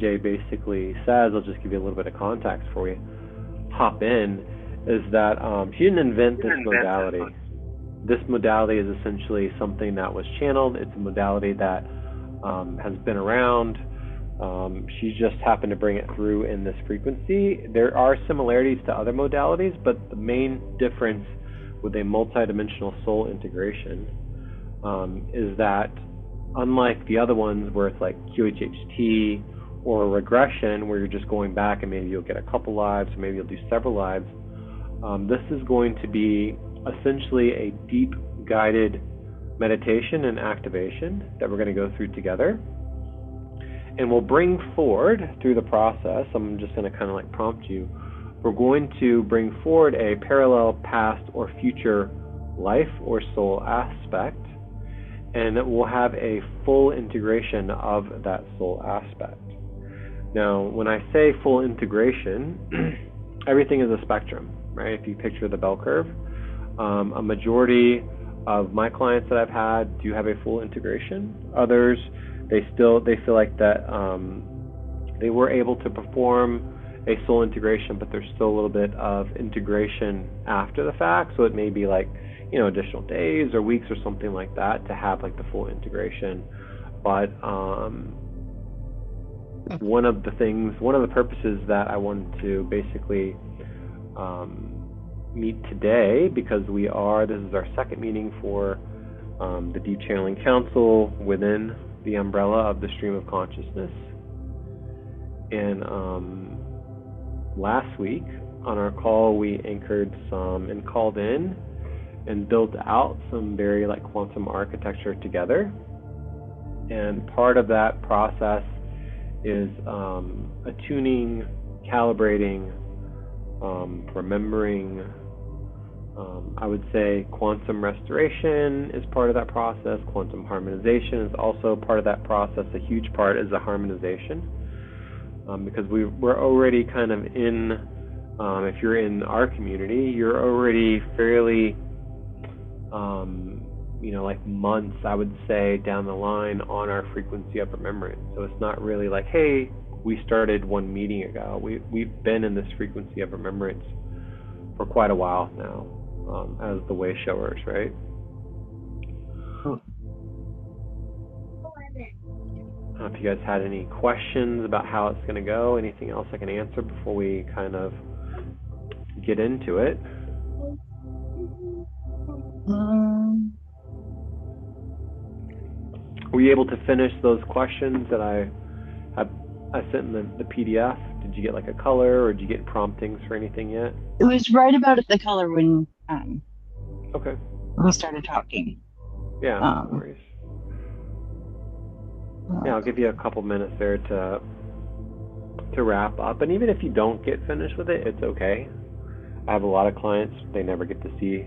TJ basically says, I'll just give you a little bit of context for you, hop in, is that she didn't invent this modality. This modality is essentially something that was channeled. It's a modality that has been around. She just happened to bring it through in this frequency. There are similarities to other modalities, but the main difference with a multidimensional soul integration is that unlike the other ones where it's like QHHT or regression, where you're just going back and maybe you'll get a couple lives or maybe you'll do several lives, this is going to be essentially a deep guided meditation and activation that we're going to go through together. And we'll bring forward through the process, I'm just going to kind of like prompt you, we're going to bring forward a parallel past or future life or soul aspect, and we'll have a full integration of that soul aspect. Now, when I say full integration, everything is a spectrum, right? If you picture the bell curve, a majority of my clients that I've had do have a full integration. Others, they feel like that they were able to perform a soul integration, but there's still a little bit of integration after the fact. So it may be like, additional days or weeks or something like that to have like the full integration. But one of the purposes that I wanted to basically meet today, because this is our second meeting for the Deep Channeling Council within the umbrella of the Stream of Consciousness. And last week on our call, we anchored some and called in and built out some very like quantum architecture together. And part of that process is attuning, calibrating, remembering. I would say quantum restoration is part of that process. Quantum harmonization is also part of that process. A huge part is the harmonization, because we're already kind of in, if you're in our community, you're already fairly, like months, I would say, down the line on our frequency of remembrance. So it's not really like, hey, we started one meeting ago. We've been in this frequency of remembrance for quite a while now, as the way showers, right? I don't know if you guys had any questions about how it's going to go, anything else I can answer before we kind of get into it. Were you able to finish those questions that I sent in the PDF? Did you get like a color, or did you get promptings for anything yet? It was right about the color when okay. we started talking. Yeah, no worries. Yeah, I'll give you a couple minutes there to wrap up. And even if you don't get finished with it, it's okay. I have a lot of clients, they never get to see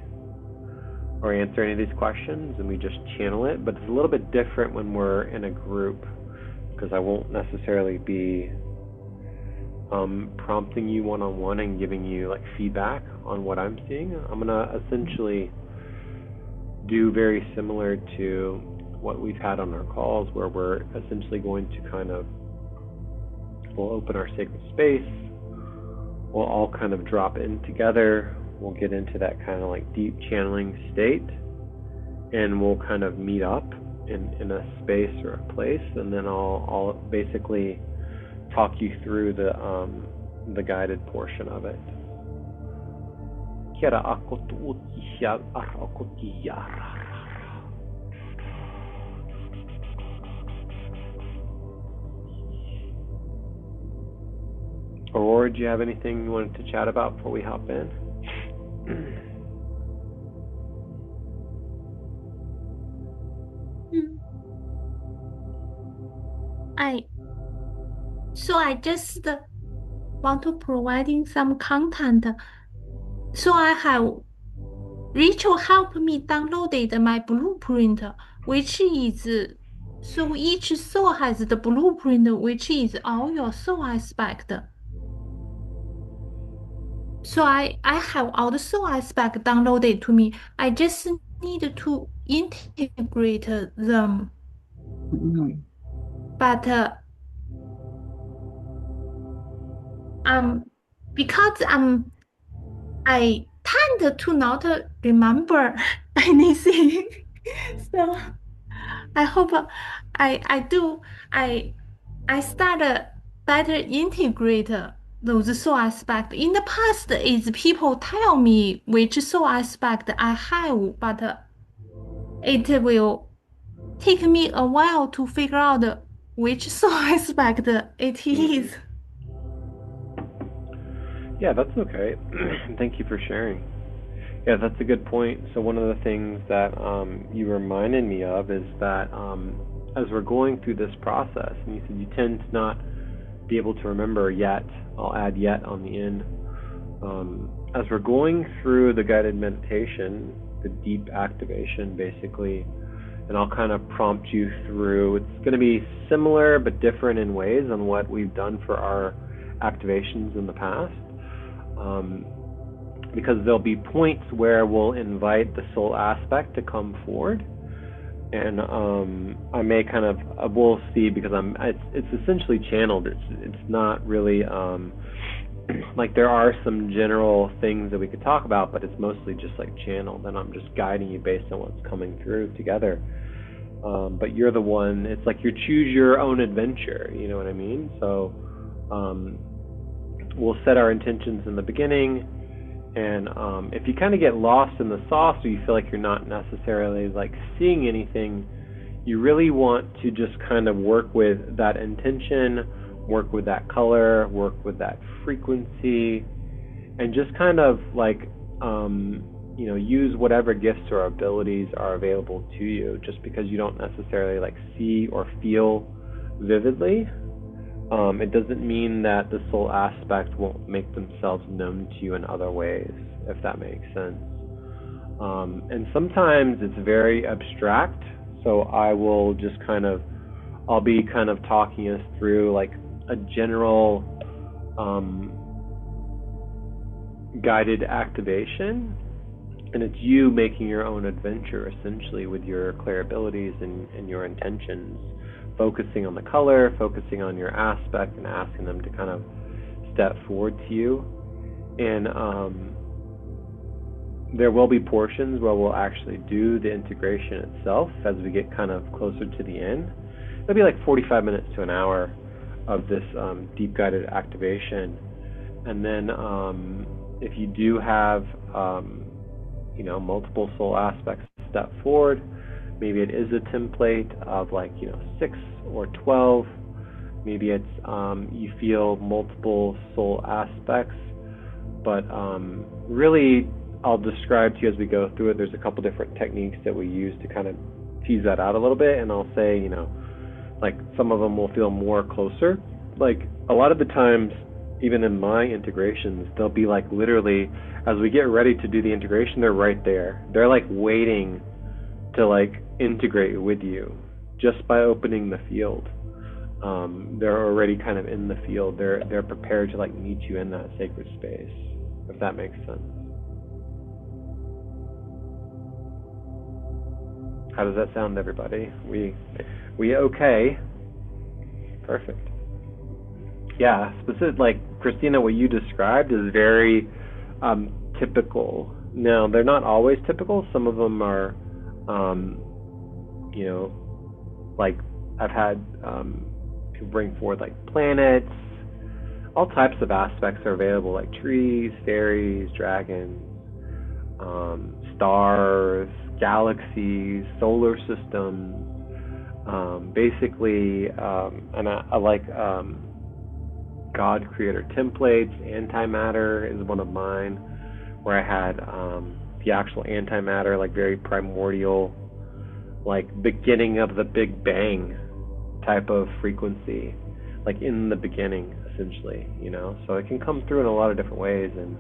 or answer any of these questions, and we just channel it. But it's a little bit different when we're in a group, because I won't necessarily be prompting you one-on-one and giving you like feedback on what I'm seeing. I'm gonna essentially do very similar to what we've had on our calls, where we're essentially going to we'll open our sacred space, we'll all kind of drop in together, we'll get into that kind of like deep channeling state, and we'll kind of meet up in a space or a place, and then I'll basically talk you through the guided portion of it. Aurora, do you have anything you wanted to chat about before we hop in? I just want to providing some content. So I have Rachel helped me downloaded my blueprint, which is so each soul has the blueprint, which is all your soul aspect. So I have all the soul aspect downloaded to me. I just need to integrate them. But um, because I tend to not remember anything. So I hope I do I I start better integrate those soul aspect. In the past, is people tell me which soul aspect I have, but it will take me a while to figure out which soul aspect it is. Yeah, that's okay. Thank you for sharing. Yeah, that's a good point. So one of the things that you reminded me of is that as we're going through this process, and you said you tend to not be able to remember yet. I'll add yet on the end. As we're going through the guided meditation, the deep activation, basically, and I'll kind of prompt you through. It's going to be similar but different in ways on what we've done for our activations in the past. Because there'll be points where we'll invite the soul aspect to come forward, and I may kind of we'll see, because it's essentially channeled. It's not really like there are some general things that we could talk about, but it's mostly just like channeled, and I'm just guiding you based on what's coming through together. But you're the one. It's like you choose your own adventure. You know what I mean? So we'll set our intentions in the beginning. And if you kind of get lost in the sauce, or you feel like you're not necessarily like seeing anything, you really want to just kind of work with that intention, work with that color, work with that frequency, and just kind of like use whatever gifts or abilities are available to you. Just because you don't necessarily like see or feel vividly, it doesn't mean that the soul aspect won't make themselves known to you in other ways, if that makes sense. And sometimes it's very abstract, so I'll be kind of talking us through like a general guided activation, and it's you making your own adventure essentially with your clear abilities and your intentions, focusing on the color, focusing on your aspect, and asking them to kind of step forward to you. And there will be portions where we'll actually do the integration itself as we get kind of closer to the end. It'll be like 45 minutes to an hour of this deep guided activation. And then if you do have multiple soul aspects step forward, maybe it is a template of 6 or 12. Maybe it's you feel multiple soul aspects, but really I'll describe to you as we go through it. There's a couple different techniques that we use to kind of tease that out a little bit, and I'll say, like some of them will feel more closer. Like a lot of the times, even in my integrations, they'll be like literally, as we get ready to do the integration, they're right there. They're like waiting to like integrate with you just by opening the field. They're already kind of in the field. They're prepared to like meet you in that sacred space, if that makes sense. How does that sound, everybody? We okay? Perfect. Yeah, specific, like Christina, what you described is very typical. Now, they're not always typical. Some of them are, like I've had people bring forward like planets. All types of aspects are available, like trees, fairies, dragons, stars, galaxies, solar systems. Basically, and I like God Creator templates. Antimatter is one of mine, where I had the actual antimatter, like very primordial, like beginning of the Big Bang type of frequency, like in the beginning, essentially, So it can come through in a lot of different ways, and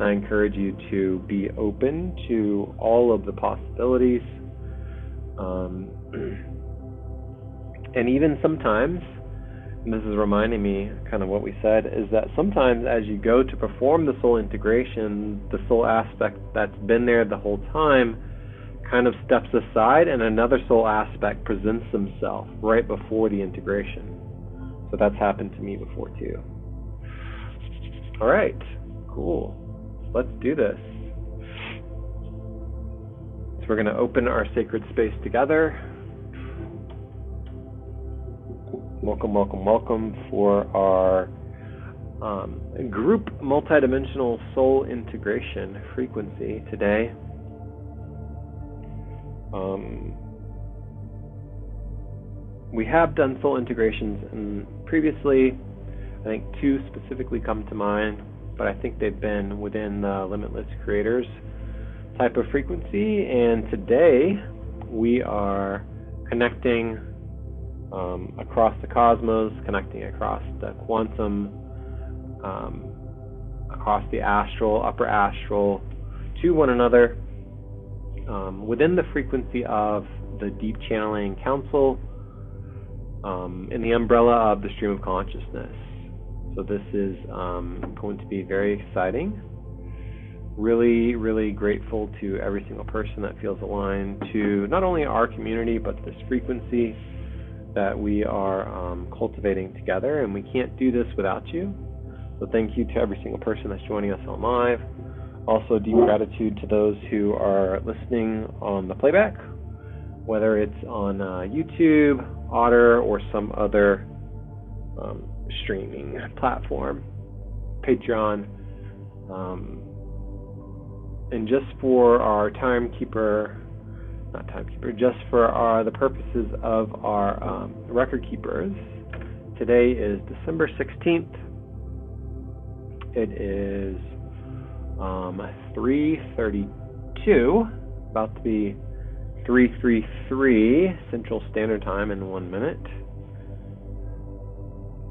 I encourage you to be open to all of the possibilities. And even sometimes, and this is reminding me kind of what we said, is that sometimes as you go to perform the soul integration, the soul aspect that's been there the whole time kind of steps aside, and another soul aspect presents themselves right before the integration. So that's happened to me before too. All right, cool. Let's do this. So we're going to open our sacred space together. Welcome, welcome, welcome for our group multidimensional soul integration frequency today. We have done soul integrations previously. I think 2 specifically come to mind, but I think they've been within the Limitless Creators type of frequency. And today we are connecting across the cosmos, connecting across the quantum, across the astral, upper astral, to one another, within the frequency of the Deep Channeling Council, in the umbrella of the stream of consciousness. So this is going to be very exciting. Really, really grateful to every single person that feels aligned to not only our community, but this frequency that we are cultivating together, and we can't do this without you. So thank you to every single person that's joining us on live. Also, deep gratitude to those who are listening on the playback, whether it's on YouTube, Otter, or some other streaming platform, Patreon. And just for our just for the purposes of our record keepers, today is December 16th. It is 3:32, about to be 3:33 Central Standard Time in 1 minute,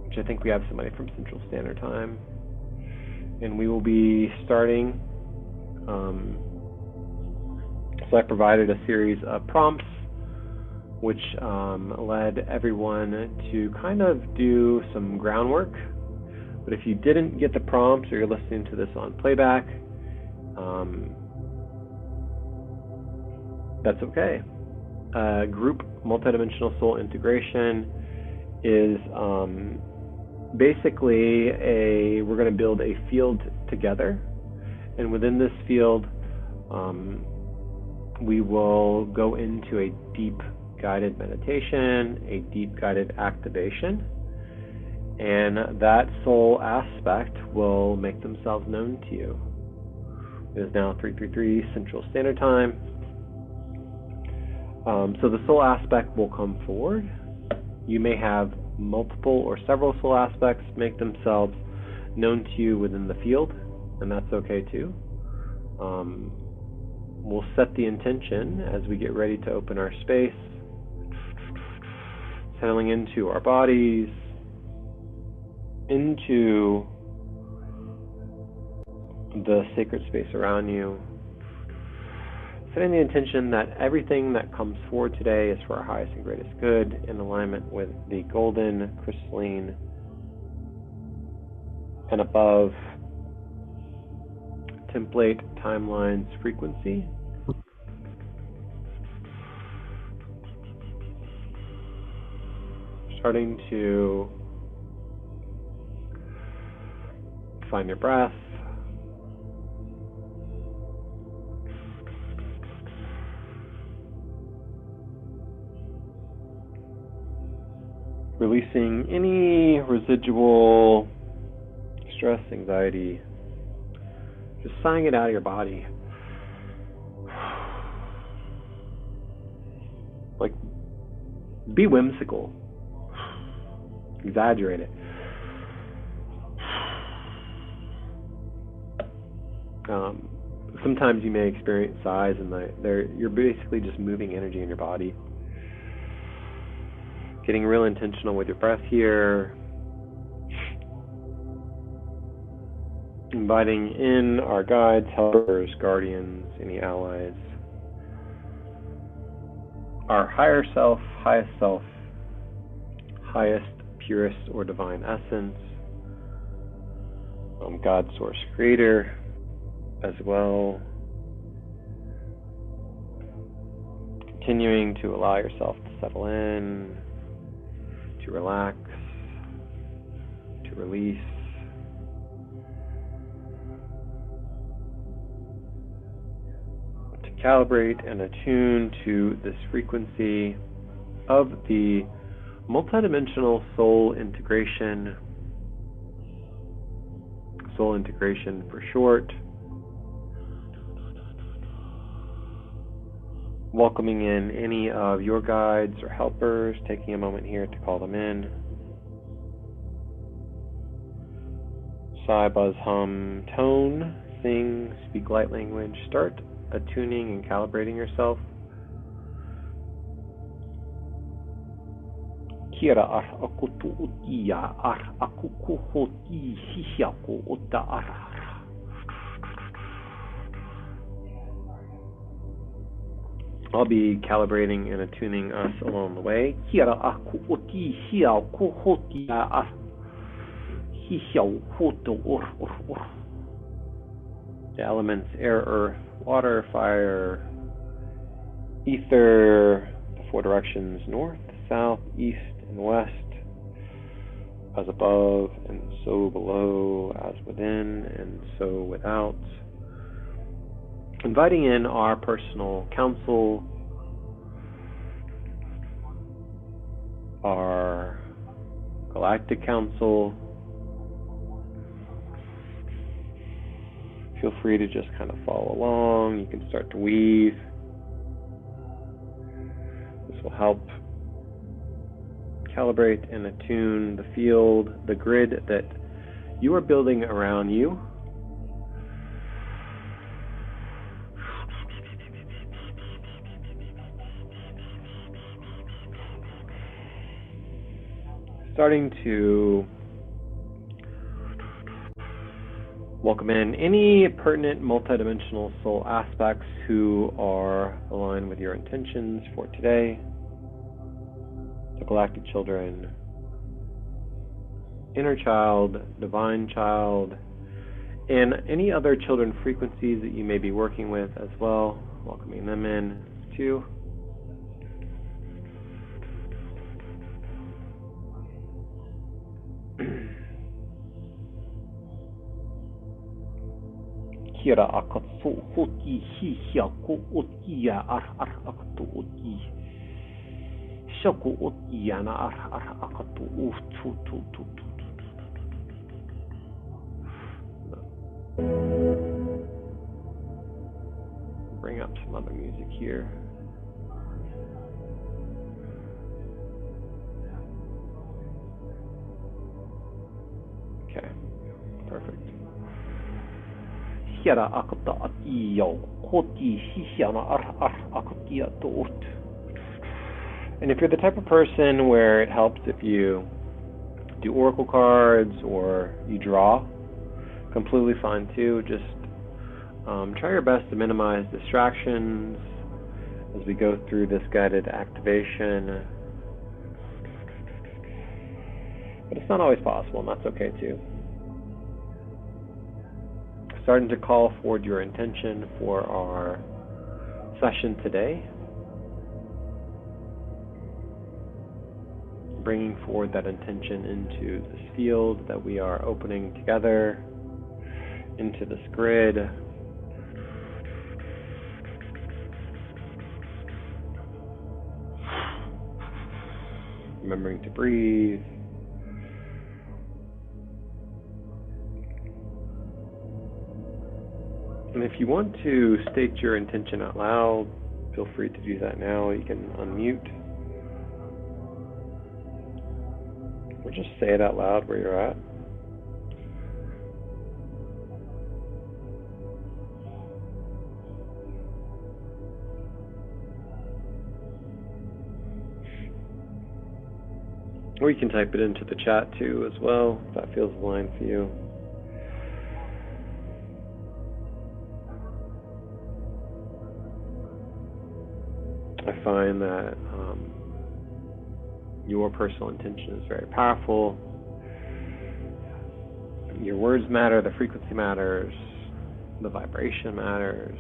which I think we have somebody from Central Standard Time. And we will be starting. So I provided a series of prompts which led everyone to kind of do some groundwork. But if you didn't get the prompts, or you're listening to this on playback, that's okay. Group multidimensional soul integration is basically we're going to build a field together, and within this field we will go into a deep guided meditation, a deep guided activation, and that soul aspect will make themselves known to you. It is now 3:33 Central Standard Time. So the soul aspect will come forward. You may have multiple or several soul aspects make themselves known to you within the field, and that's okay too. We'll set the intention as we get ready to open our space, settling into our bodies, into the sacred space around you, setting the intention that everything that comes forward today is for our highest and greatest good, in alignment with the golden, crystalline, and above template timelines frequency. Starting to find your breath. Releasing any residual stress, anxiety. Just sighing it out of your body. Like, be whimsical. Exaggerate it. Sometimes you may experience sighs, and you're basically just moving energy in your body. Getting real intentional with your breath here. Inviting in our guides, helpers, guardians, any allies. Our higher self, highest purest or divine essence. God, source, creator as well. Continuing to allow yourself to settle in, to relax, to release. calibrate and attune to this frequency of the multidimensional soul integration for short. Welcoming in any of your guides or helpers, taking a moment here to call them in. Sigh, buzz, hum, tone, sing, speak light language. Start attuning and calibrating yourself. Kira ar akutu utia ar akukuhoti hisiako uta ar. I'll be calibrating and attuning us along the way. Kira aku uti hiako hotia ar hisiao hoto or. The elements: air, earth, water, fire, ether, the four directions: north, south, east, and west, as above and so below, as within and so without. Inviting in our personal council, our galactic council. Feel free to just kind of follow along. You can start to weave. This will help calibrate and attune the field, the grid that you are building around you. Starting to welcome in any pertinent multidimensional soul aspects who are aligned with your intentions for today. The galactic children, inner child, divine child, and any other children frequencies that you may be working with as well. Welcoming them in too. Kira akatsu hoti hisia ko otia ar akatu oti shako otia na ar akatu utu tu. Bring up some other music here. Okay, perfect. Kira akata atiyo hoti hisia na ar akatia tot. And if you're the type of person where it helps if you do oracle cards or you draw, completely fine too. Just try your best to minimize distractions as we go through this guided activation. But it's not always possible, and that's okay too. Starting to call forward your intention for our session today. Bringing forward that intention into this field that we are opening together, into this grid. Remembering to breathe. And if you want to state your intention out loud, feel free to do that now. You can unmute. Or just say it out loud where you're at. Or you can type it into the chat too as well, if that feels aligned for you. I find that your personal intention is very powerful. Your words matter, the frequency matters, the vibration matters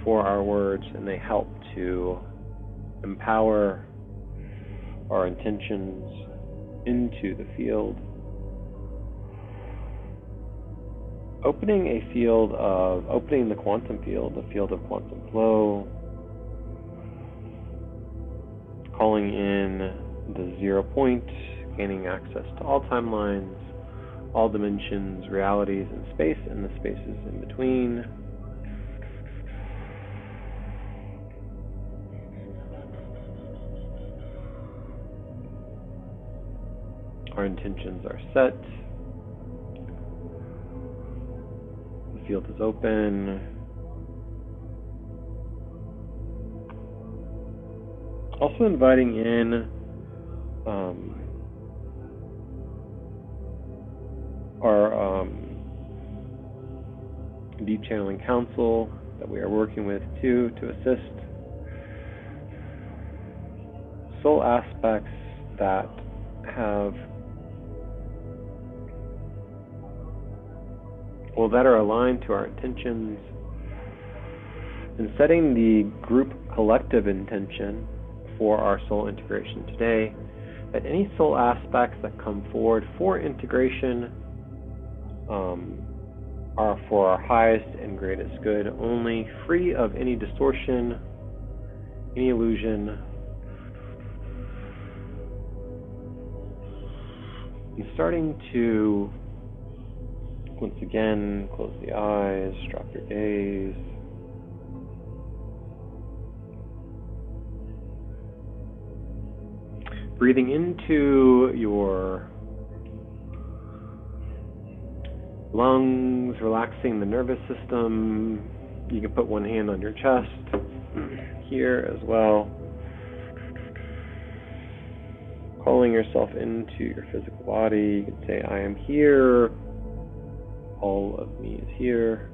for our words, and they help to empower our intentions into the field opening the quantum field, the field of quantum flow, calling in the 0 point, gaining access to all timelines, all dimensions, realities in space, and the spaces in between. Our intentions are set. The field is open. Also inviting in our deep channeling council that we are working with too, to assist soul aspects that have, well, that are aligned to our intentions, and setting the group collective intention for our soul integration today, that any soul aspects that come forward for integration are for our highest and greatest good only, free of any distortion, any illusion. And starting to, once again, close the eyes, drop your gaze. Breathing into your lungs, relaxing the nervous system. You can put one hand on your chest here as well. Calling yourself into your physical body. You can say, I am here. All of me is here.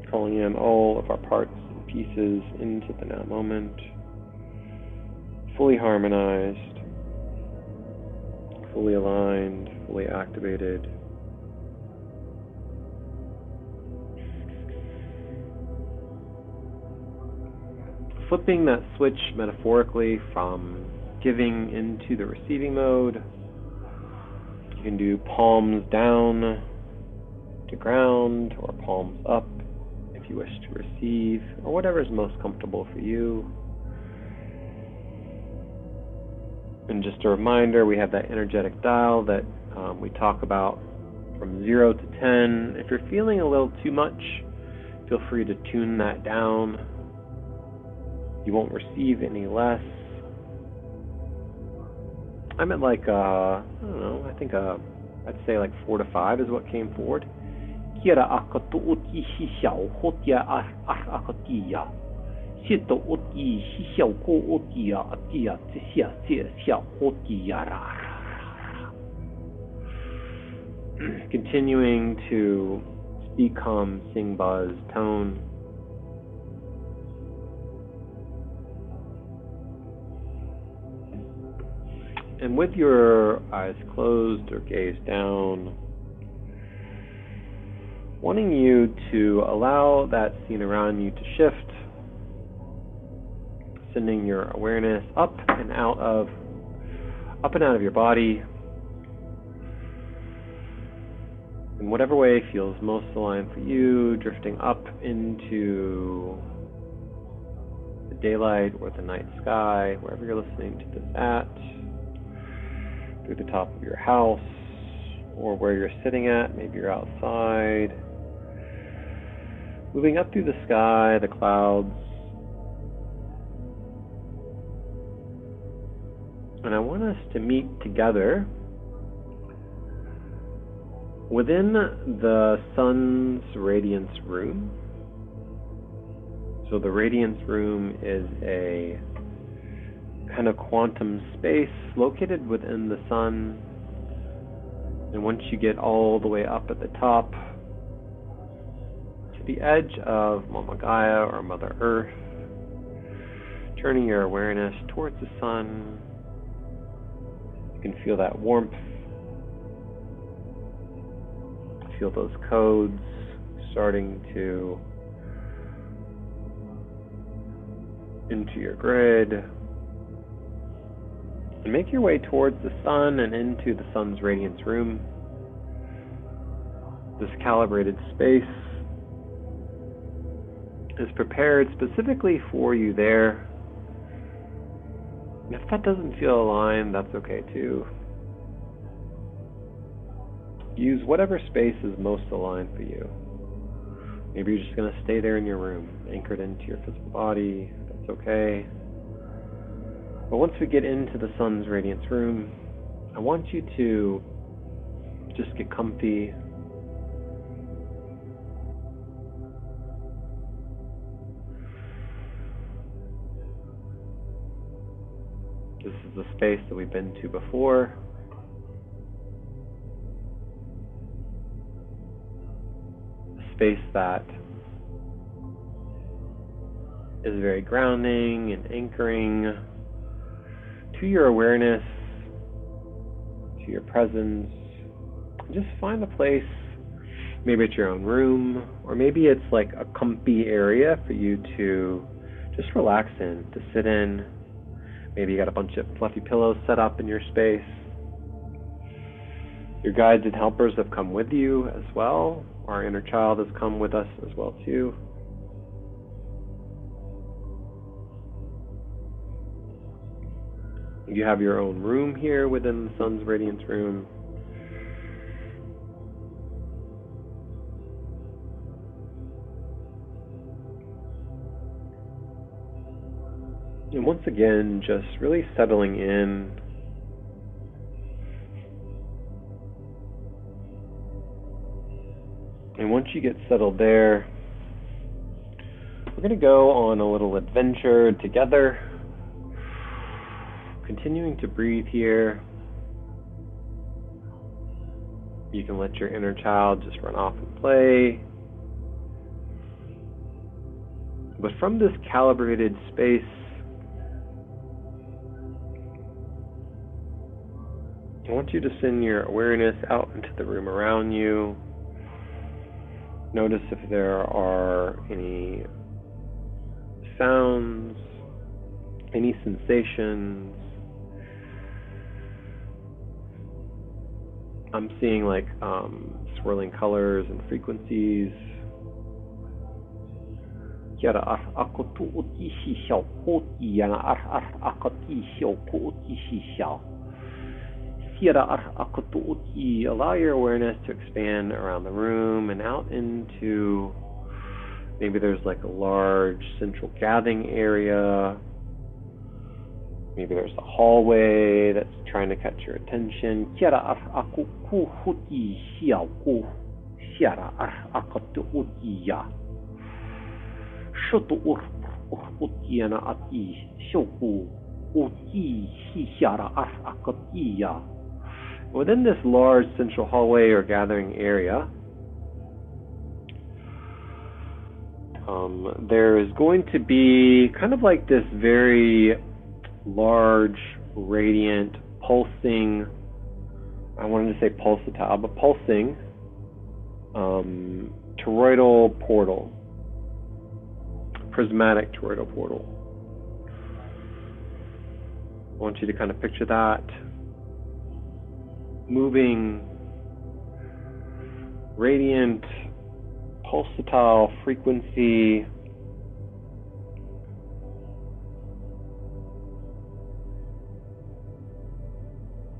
Calling in all of our parts and pieces into the now moment. Fully harmonized, fully aligned, fully activated. Flipping that switch metaphorically from giving into the receiving mode. You can do palms down to ground or palms up if you wish to receive, or whatever is most comfortable for you. And just a reminder, we have that energetic dial that we talk about from 0 to 10. If you're feeling a little too much, feel free to tune that down. You won't receive any less. I'm at like, I don't know, I think I'd say like 4 to 5 is what came forward. Kira akatuuti hishao hotia akatia. Sito oti hishao ko otia atia tsia tsia hotia ra. Continuing to speak calm, sing buzz, tone. And with your eyes closed or gaze down, wanting you to allow that scene around you to shift, sending your awareness up and out of your body in whatever way feels most aligned for you, drifting up into the daylight or the night sky, wherever you're listening to this at, through the top of your house or where you're sitting at, maybe you're outside, moving up through the sky, the clouds. And I want us to meet together within the sun's radiance room. So the radiance room is a kind of quantum space located within the sun. And once you get all the way up at the top to the edge of Mama Gaia or Mother Earth, turning your awareness towards the sun, you can feel that warmth, feel those codes starting to into your grid. And make your way towards the sun and into the sun's radiance room. This calibrated space is prepared specifically for you there. And if that doesn't feel aligned, that's okay too. Use whatever space is most aligned for you. Maybe you're just going to stay there in your room, anchored into your physical body. That's okay. But once we get into the sun's radiance room, I want you to just get comfy. This is the space that we've been to before. A space that is very grounding and anchoring to your awareness, to your presence. Just find a place, maybe it's your own room, or maybe it's like a comfy area for you to just relax in, to sit in. Maybe you got a bunch of fluffy pillows set up in your space. Your guides and helpers have come with you as well. Our inner child has come with us as well too. You have your own room here within the sun's radiance room. And once again, just really settling in. And once you get settled there, we're going to go on a little adventure together. Continuing to breathe here. You can let your inner child just run off and play. But from this calibrated space, I want you to send your awareness out into the room around you. Notice if there are any sounds, any sensations. I'm seeing like swirling colors and frequencies. Allow your awareness to expand around the room and out into, maybe there's like a large central gathering area. Maybe there's a hallway that's trying to catch your attention. Within this large central hallway or gathering area, there is going to be kind of like this very large, radiant, pulsing, I wanted to say pulsatile, but pulsing toroidal portal, prismatic toroidal portal. I want you to kind of picture that moving, radiant, pulsatile frequency.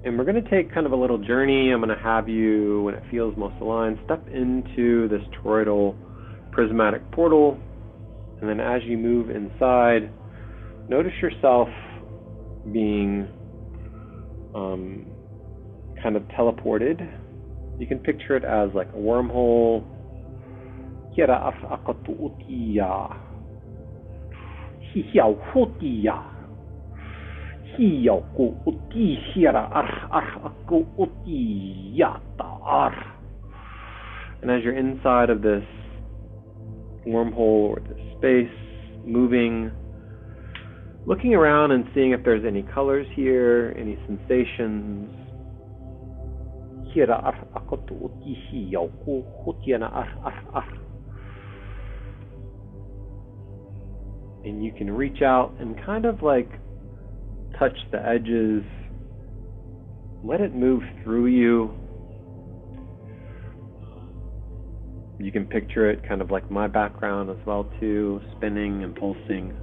And we're going to take kind of a little journey. I'm going to have you, when it feels most aligned, step into this toroidal prismatic portal. And then as you move inside, notice yourself being kind of teleported. You can picture it as like a wormhole. And as you're inside of this wormhole or this space, moving, looking around and seeing if there's any colors here, any sensations. And you can reach out and kind of like touch the edges, let it move through you. You can picture it kind of like my background as well too, spinning and pulsing.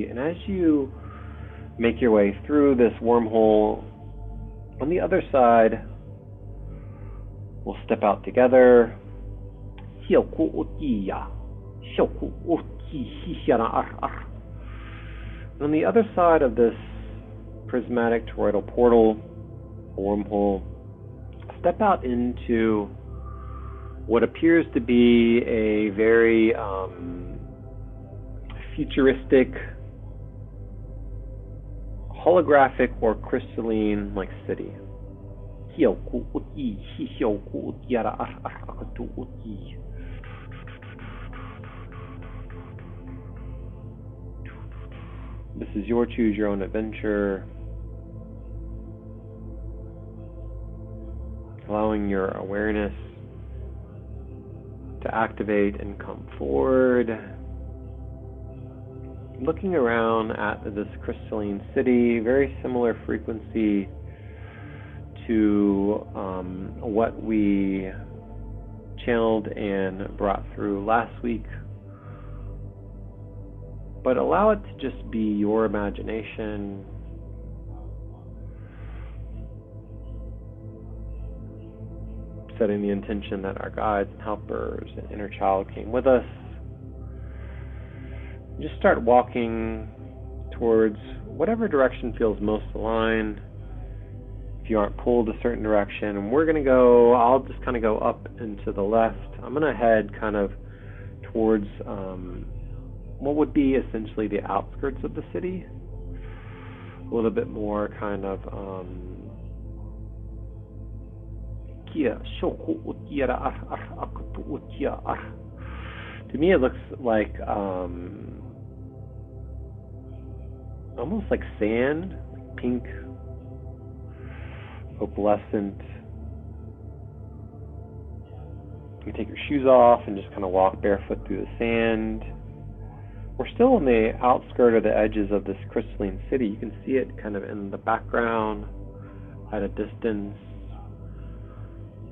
And as you make your way through this wormhole, on the other side, we'll step out together. And on the other side of this prismatic toroidal portal, wormhole, step out into what appears to be a very futuristic, holographic or crystalline like city. This is your choose your own adventure. Allowing your awareness to activate and come forward. Looking around at this crystalline city, very similar frequency to what we channeled and brought through last week. But allow it to just be your imagination. Setting the intention that our guides and helpers and inner child came with us. Just start walking towards whatever direction feels most aligned. If you aren't pulled a certain direction, and we're going to go, I'll just kind of go up and to the left. I'm going to head kind of towards what would be essentially the outskirts of the city. A little bit more kind of to me it looks like almost like sand, pink, opalescent. You can take your shoes off and just kind of walk barefoot through the sand. We're still on the outskirt or the edges of this crystalline city. You can see it kind of in the background at a distance.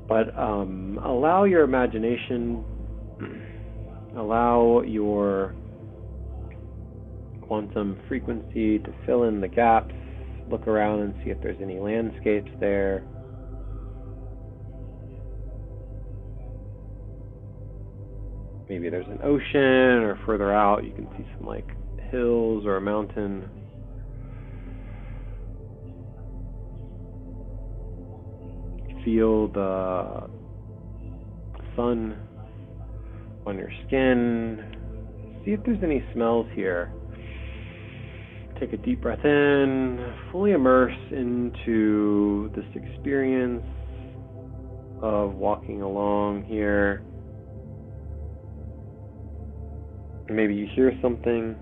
But allow your imagination, allow your quantum frequency to fill in the gaps. Look around and see if there's any landscapes there. Maybe there's an ocean, or further out you can see some like hills or a mountain. Feel the sun on your skin. See if there's any smells here. Take a deep breath in, fully immerse into this experience of walking along here. Maybe you hear something.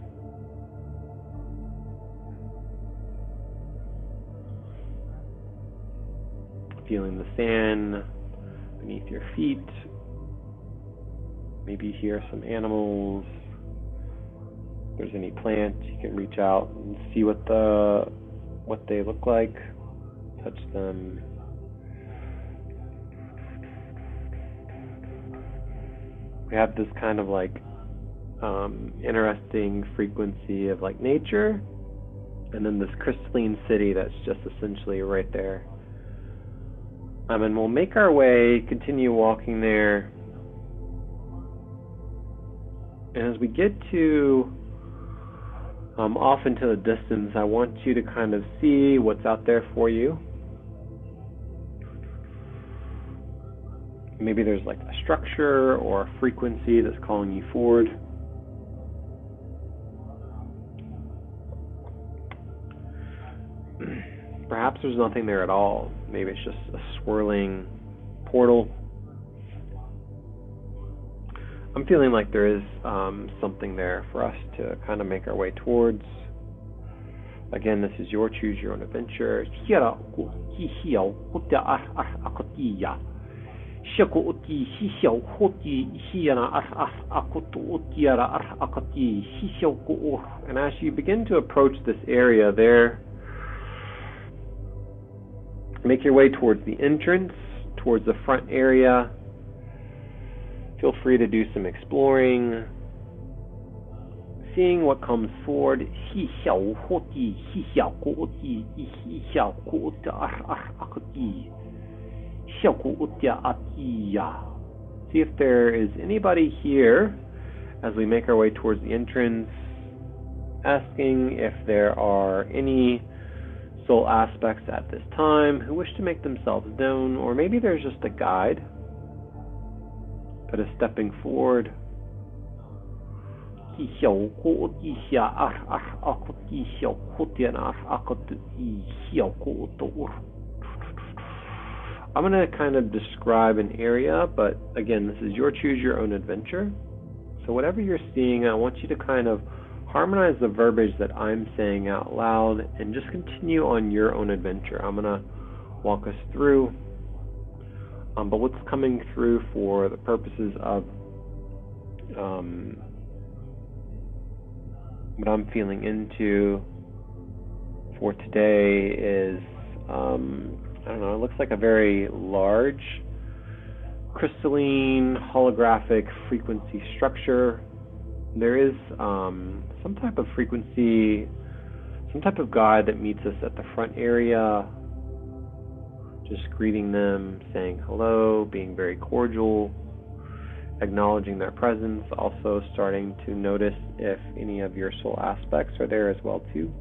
Feeling the sand beneath your feet. Maybe you hear some animals. If there's any plants, you can reach out and see what they look like. Touch them. We have this kind of like interesting frequency of like nature, and then this crystalline city that's just essentially right there. And we'll make our way, continue walking there. And as we get to off into the distance, I want you to kind of see what's out there for you. Maybe there's like a structure or a frequency that's calling you forward. Perhaps there's nothing there at all. Maybe it's just a swirling portal. I'm feeling like there is something there for us to kind of make our way towards. Again, this is your choose your own adventure. Shakoti Hishao Hoti Hiana Akototiara Akati Hishoko. And as you begin to approach this area there, make your way towards the entrance, towards the front area. Feel free to do some exploring, seeing what comes forward. Hishao Hoti Hishakoti Hishakota Akati. See if there is anybody here as we make our way towards the entrance, asking if there are any soul aspects at this time who wish to make themselves known, or maybe there's just a guide that is stepping forward. I'm going to kind of describe an area, but again, this is your choose your own adventure. So whatever you're seeing, I want you to kind of harmonize the verbiage that I'm saying out loud and just continue on your own adventure. I'm going to walk us through, but what's coming through for the purposes of what I'm feeling into for today is I don't know, it looks like a very large crystalline holographic frequency structure. There is some type of frequency, some type of guide that meets us at the front area, just greeting them, saying hello, being very cordial, acknowledging their presence, also starting to notice if any of your soul aspects are there as well too,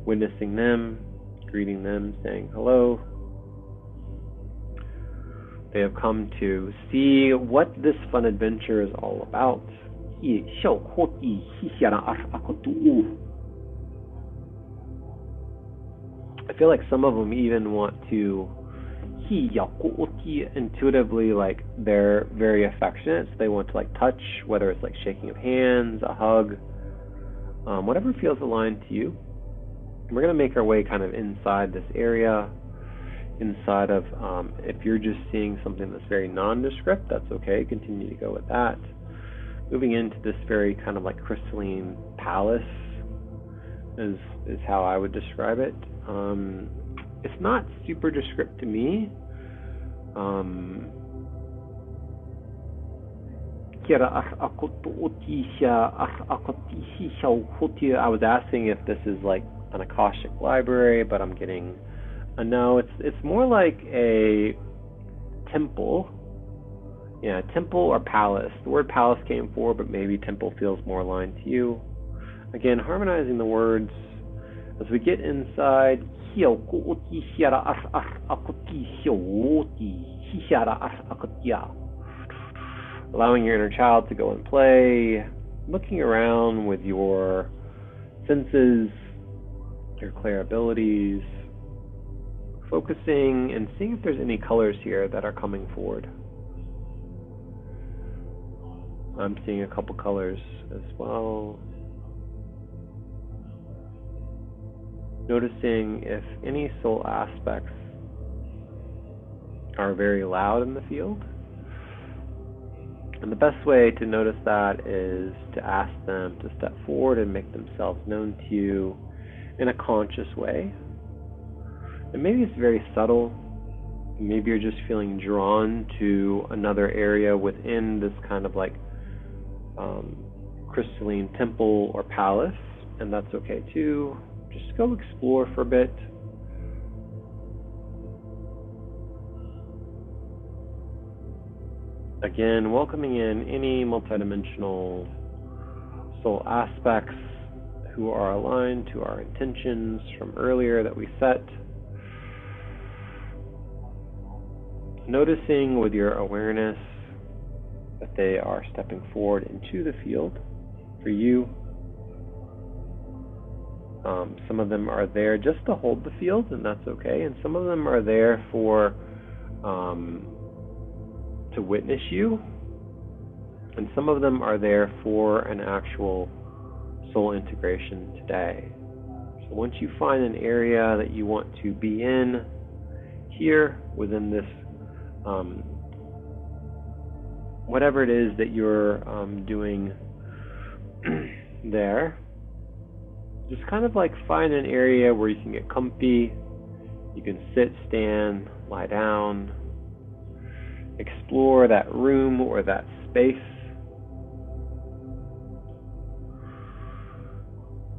witnessing them, greeting them, saying hello. They have come to see what this fun adventure is all about. I feel like some of them even want to intuitively, like they're very affectionate, so they want to like touch, whether it's like shaking of hands, a hug, whatever feels aligned to you. We're going to make our way kind of inside this area, inside of, if you're just seeing something that's very nondescript, that's okay, continue to go with that. Moving into this very kind of like crystalline palace is how I would describe it. It's not super descript to me. I was asking if this is like an Akashic library, but I'm getting a no. It's more like a temple. Yeah, temple or palace. The word palace came forward, but maybe temple feels more aligned to you. Again, harmonizing the words as we get inside. Allowing your inner child to go and play, looking around with your senses, your clair abilities, focusing and seeing if there's any colors here that are coming forward. I'm seeing a couple colors as well. Noticing if any soul aspects are very loud in the field. And the best way to notice that is to ask them to step forward and make themselves known to you in a conscious way. And maybe it's very subtle. Maybe you're just feeling drawn to another area within this kind of like crystalline temple or palace, and that's okay too. Just go explore for a bit. Again, welcoming in any multidimensional soul aspects who are aligned to our intentions from earlier that we set. Noticing with your awareness that they are stepping forward into the field for you. Some of them are there just to hold the field, and that's okay. And some of them are there for to witness you. And some of them are there for an actual soul integration today. So once you find an area that you want to be in here within this whatever it is that you're doing there, just kind of like find an area where you can get comfy. You can sit, stand, lie down, explore that room or that space.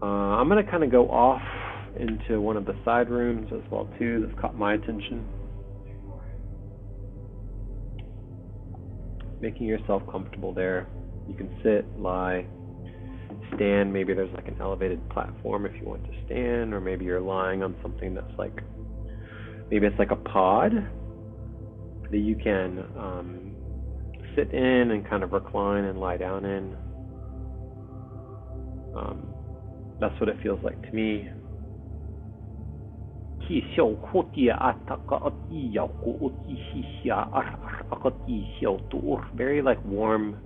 I'm going to kind of go off into one of the side rooms as well too. That's caught my attention. Making yourself comfortable there. You can sit, lie, stand. Maybe there's like an elevated platform if you want to stand, or maybe you're lying on something that's like, maybe it's like a pod that you can sit in and kind of recline and lie down in. That's what it feels like to me. Very like warm.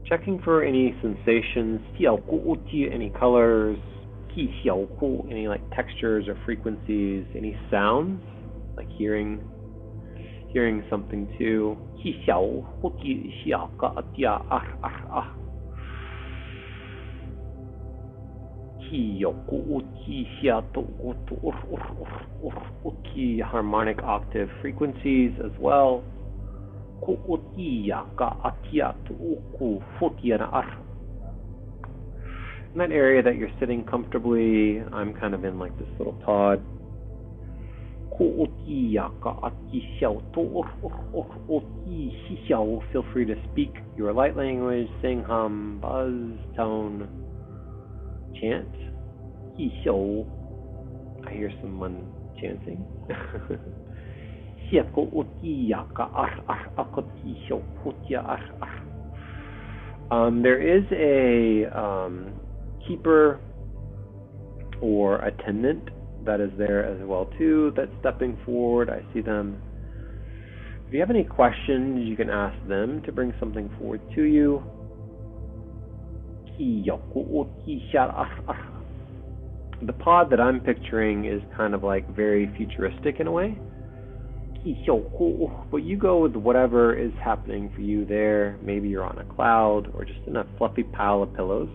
Checking for any sensations, any colors, any like textures or frequencies, any sounds, like hearing something too. Harmonic octave frequencies as well. In that area that you're sitting comfortably, I'm kind of in like this little pod. Feel free to speak your light language, sing, hum, buzz, tone, chant. I hear someone chanting. There is a keeper or attendant that is there as well too, that's stepping forward. I see them. If you have any questions, you can ask them to bring something forward to you. The pod that I'm picturing is kind of like very futuristic in a way. But you go with whatever is happening for you there. Maybe you're on a cloud or just in a fluffy pile of pillows.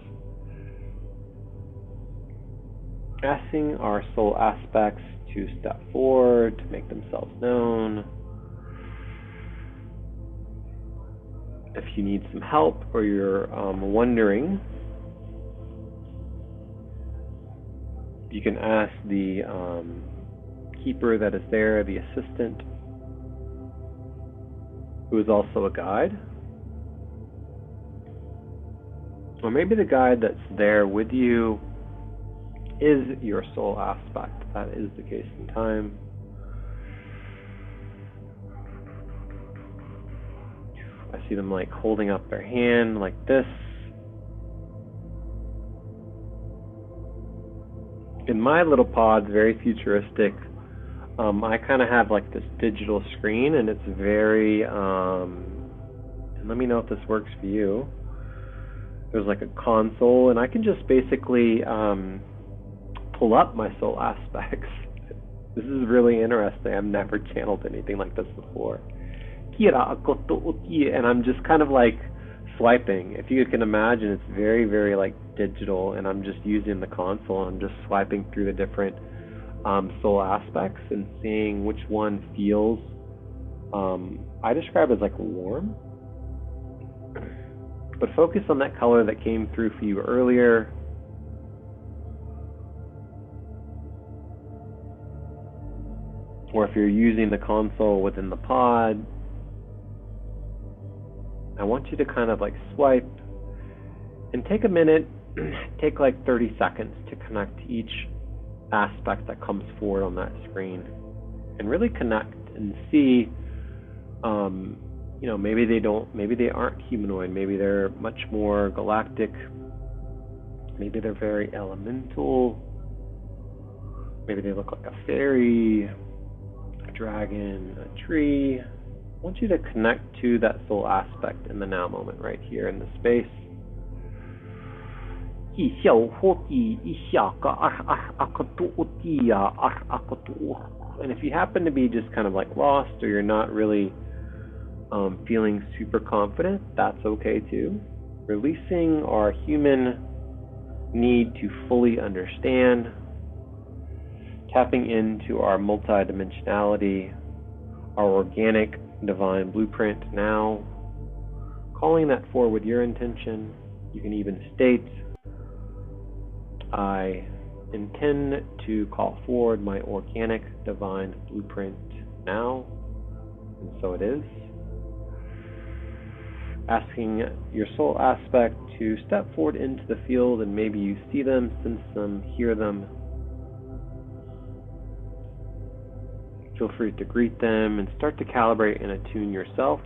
Asking our soul aspects to step forward, to make themselves known. If you need some help or you're wondering, you can ask the keeper that is there, the assistant, who is also a guide. Or maybe the guide that's there with you is your soul aspect. That is the case in time. I see them like holding up their hand like this. In my little pod, very futuristic, I kind of have like this digital screen, and it's very, and let me know if this works for you. There's like a console, and I can just basically pull up my soul aspects. This is really interesting. I've never channeled anything like this before. And I'm just kind of like swiping. If you can imagine, it's very, very like digital, and I'm just using the console. I'm just swiping through the different soul aspects and seeing which one feels, I describe as like warm. But focus on that color that came through for you earlier. Or if you're using the console within the pod, I want you to kind of like swipe and take a minute, take like 30 seconds to connect to each aspect that comes forward on that screen, and really connect and see, maybe they aren't humanoid, maybe they're much more galactic, maybe they're very elemental, maybe they look like a fairy, a dragon, a tree. I want you to connect to that soul aspect in the now moment, right here in the space. And if you happen to be just kind of like lost, or you're not really feeling super confident, that's okay too. Releasing our human need to fully understand, tapping into our multidimensionality, our organic divine blueprint now, calling that forward with your intention. You can even state, I intend to call forward my organic divine blueprint now, and so it is. Asking your soul aspect to step forward into the field, and maybe you see them, sense them, hear them. Feel free to greet them and start to calibrate and attune yourself.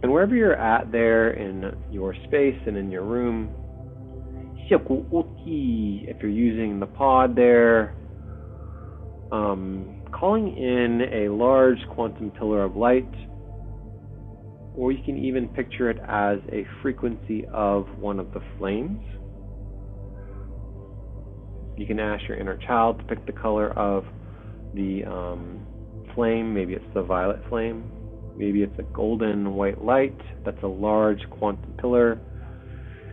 And wherever you're at there in your space and in your room, if you're using the pod there, calling in a large quantum pillar of light, or you can even picture it as a frequency of one of the flames. You can ask your inner child to pick the color of the flame. Maybe it's the violet flame. Maybe it's a golden white light. That's a large quantum pillar.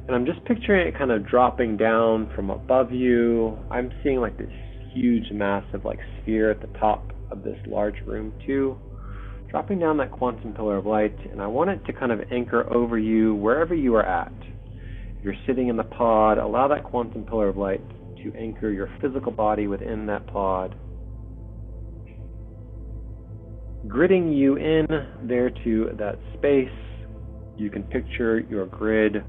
And I'm just picturing it kind of dropping down from above you. I'm seeing like this huge, massive like sphere at the top of this large room too. Dropping down that quantum pillar of light, and I want it to kind of anchor over you wherever you are at. If you're sitting in the pod, allow that quantum pillar of light to anchor your physical body within that pod, gridding you in there to that space. You can picture your grid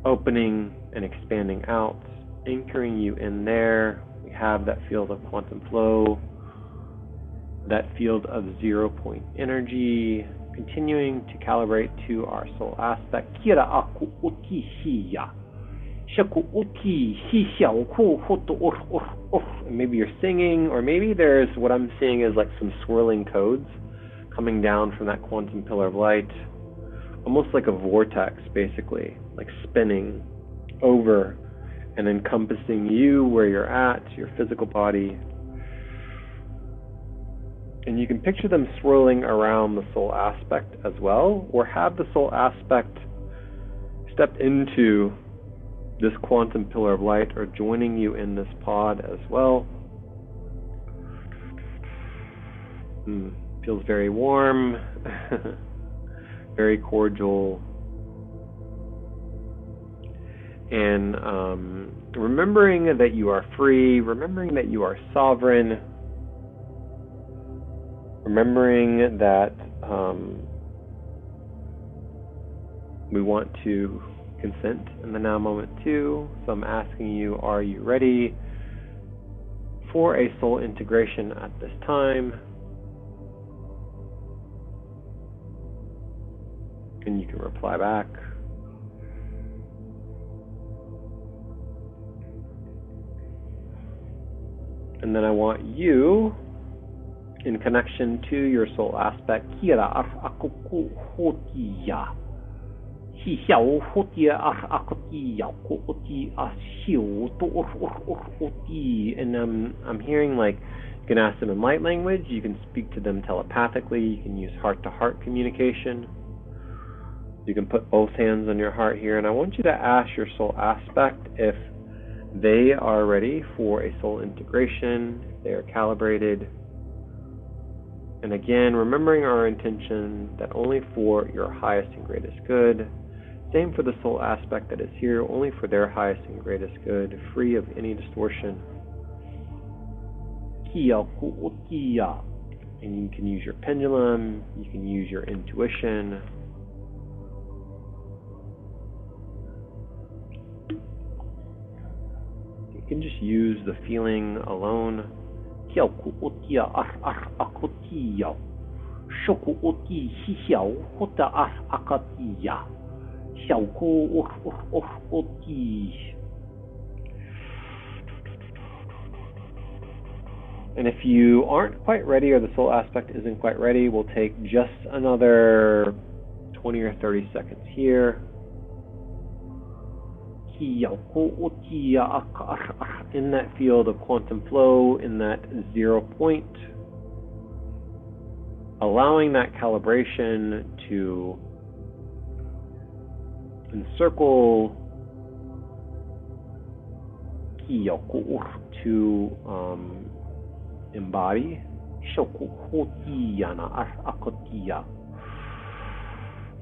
opening and expanding out, anchoring you in there. We have that field of quantum flow, that field of 0 point energy, continuing to calibrate to our soul aspect. Kira aku uti hiya. Shaku uti hisha ku hoto and maybe you're singing, or maybe there's, what I'm seeing is like some swirling codes coming down from that quantum pillar of light, almost like a vortex, basically, like spinning over and encompassing you where you're at, your physical body. And you can picture them swirling around the soul aspect as well, or have the soul aspect step into this quantum pillar of light, or joining you in this pod as well. Feels very warm, very cordial. And remembering that you are free, remembering that you are sovereign, remembering that we want to consent in the now moment too. So I'm asking you, are you ready for a soul integration at this time? And you can reply back. And then I want you, in connection to your soul aspect, Kira Akuku Hotia. And I'm hearing like you can ask them in light language, you can speak to them telepathically, you can use heart-to-heart communication. You can put both hands on your heart here, and I want you to ask your soul aspect if they are ready for a soul integration, if they are calibrated. And again, remembering our intention that only for your highest and greatest good. Same for the soul aspect that is here, only for their highest and greatest good, free of any distortion. And you can use your pendulum, you can use your intuition. You can just use the feeling alone. And if you aren't quite ready or the soul aspect isn't quite ready, we'll take just another 20 or 30 seconds here. In that field of quantum flow, in that 0 point, allowing that calibration to encircle, to embody.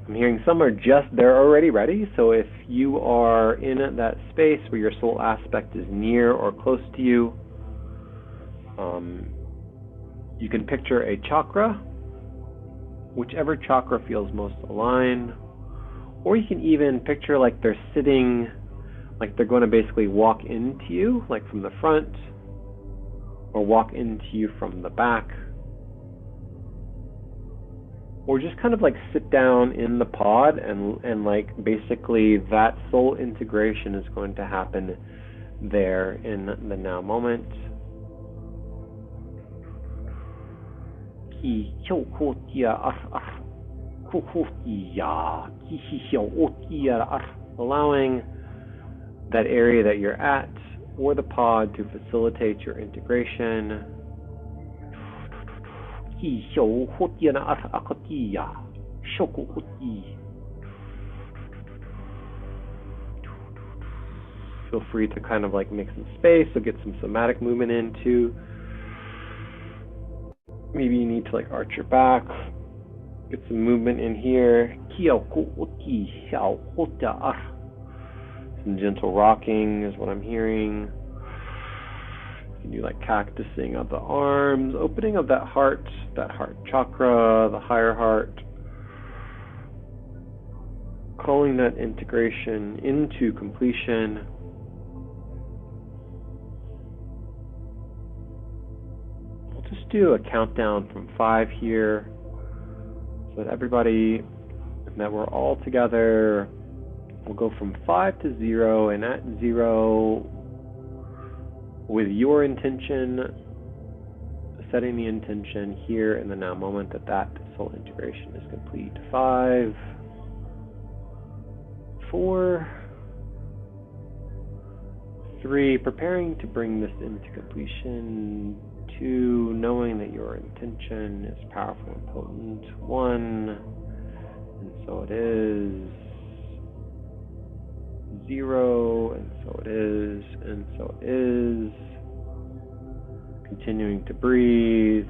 I'm hearing some are they're already ready, so if you are in that space where your soul aspect is near or close to you, you can picture a chakra, whichever chakra feels most aligned, or you can even picture like they're sitting, like they're going to basically walk into you, like from the front, or walk into you from the back, or just kind of like sit down in the pod and like basically that soul integration is going to happen there in the now moment. Allowing that area that you're at or the pod to facilitate your integration. Feel free to kind of like make some space, so get some somatic movement in too. Maybe you need to like arch your back, get some movement in here. Some gentle rocking is what I'm hearing. You can do like cactusing of the arms, opening of that heart chakra, the higher heart. Calling that integration into completion. We'll just do a countdown from 5 here, so that everybody, that we're all together. We'll go from 5 to 0, and at 0, with your intention, setting the intention here in the now moment that soul integration is complete. 5, 4, 3, preparing to bring this into completion. 2, knowing that your intention is powerful and potent. 1, and so it is. 0, and so it is, and so it is. Continuing to breathe.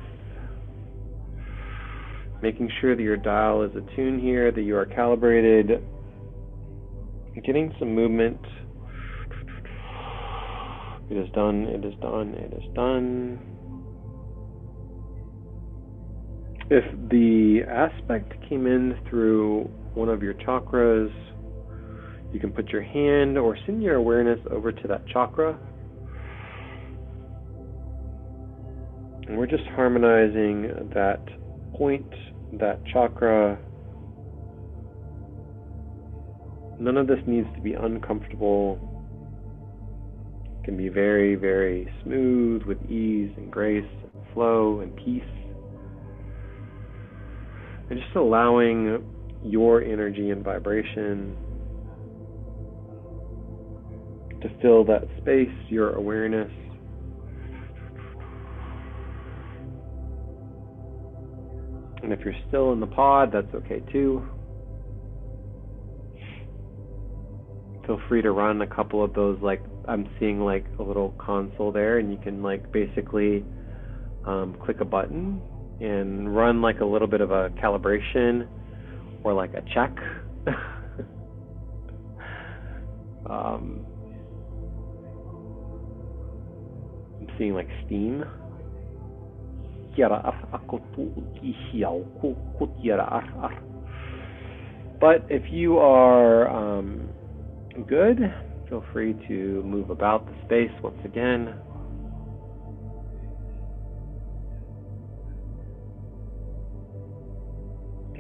Making sure that your dial is attuned here, that you are calibrated. Getting some movement. It is done, it is done, it is done. If the aspect came in through one of your chakras, you can put your hand or send your awareness over to that chakra. And we're just harmonizing that point, that chakra. None of this needs to be uncomfortable. It can be very, very smooth with ease and grace and flow and peace. And just allowing your energy and vibration to fill that space, your awareness. And if you're still in the pod, that's okay too. Feel free to run a couple of those, like I'm seeing like a little console there, and you can like basically click a button and run like a little bit of a calibration or like a check. I'm seeing like steam. But if you are good, feel free to move about the space once again.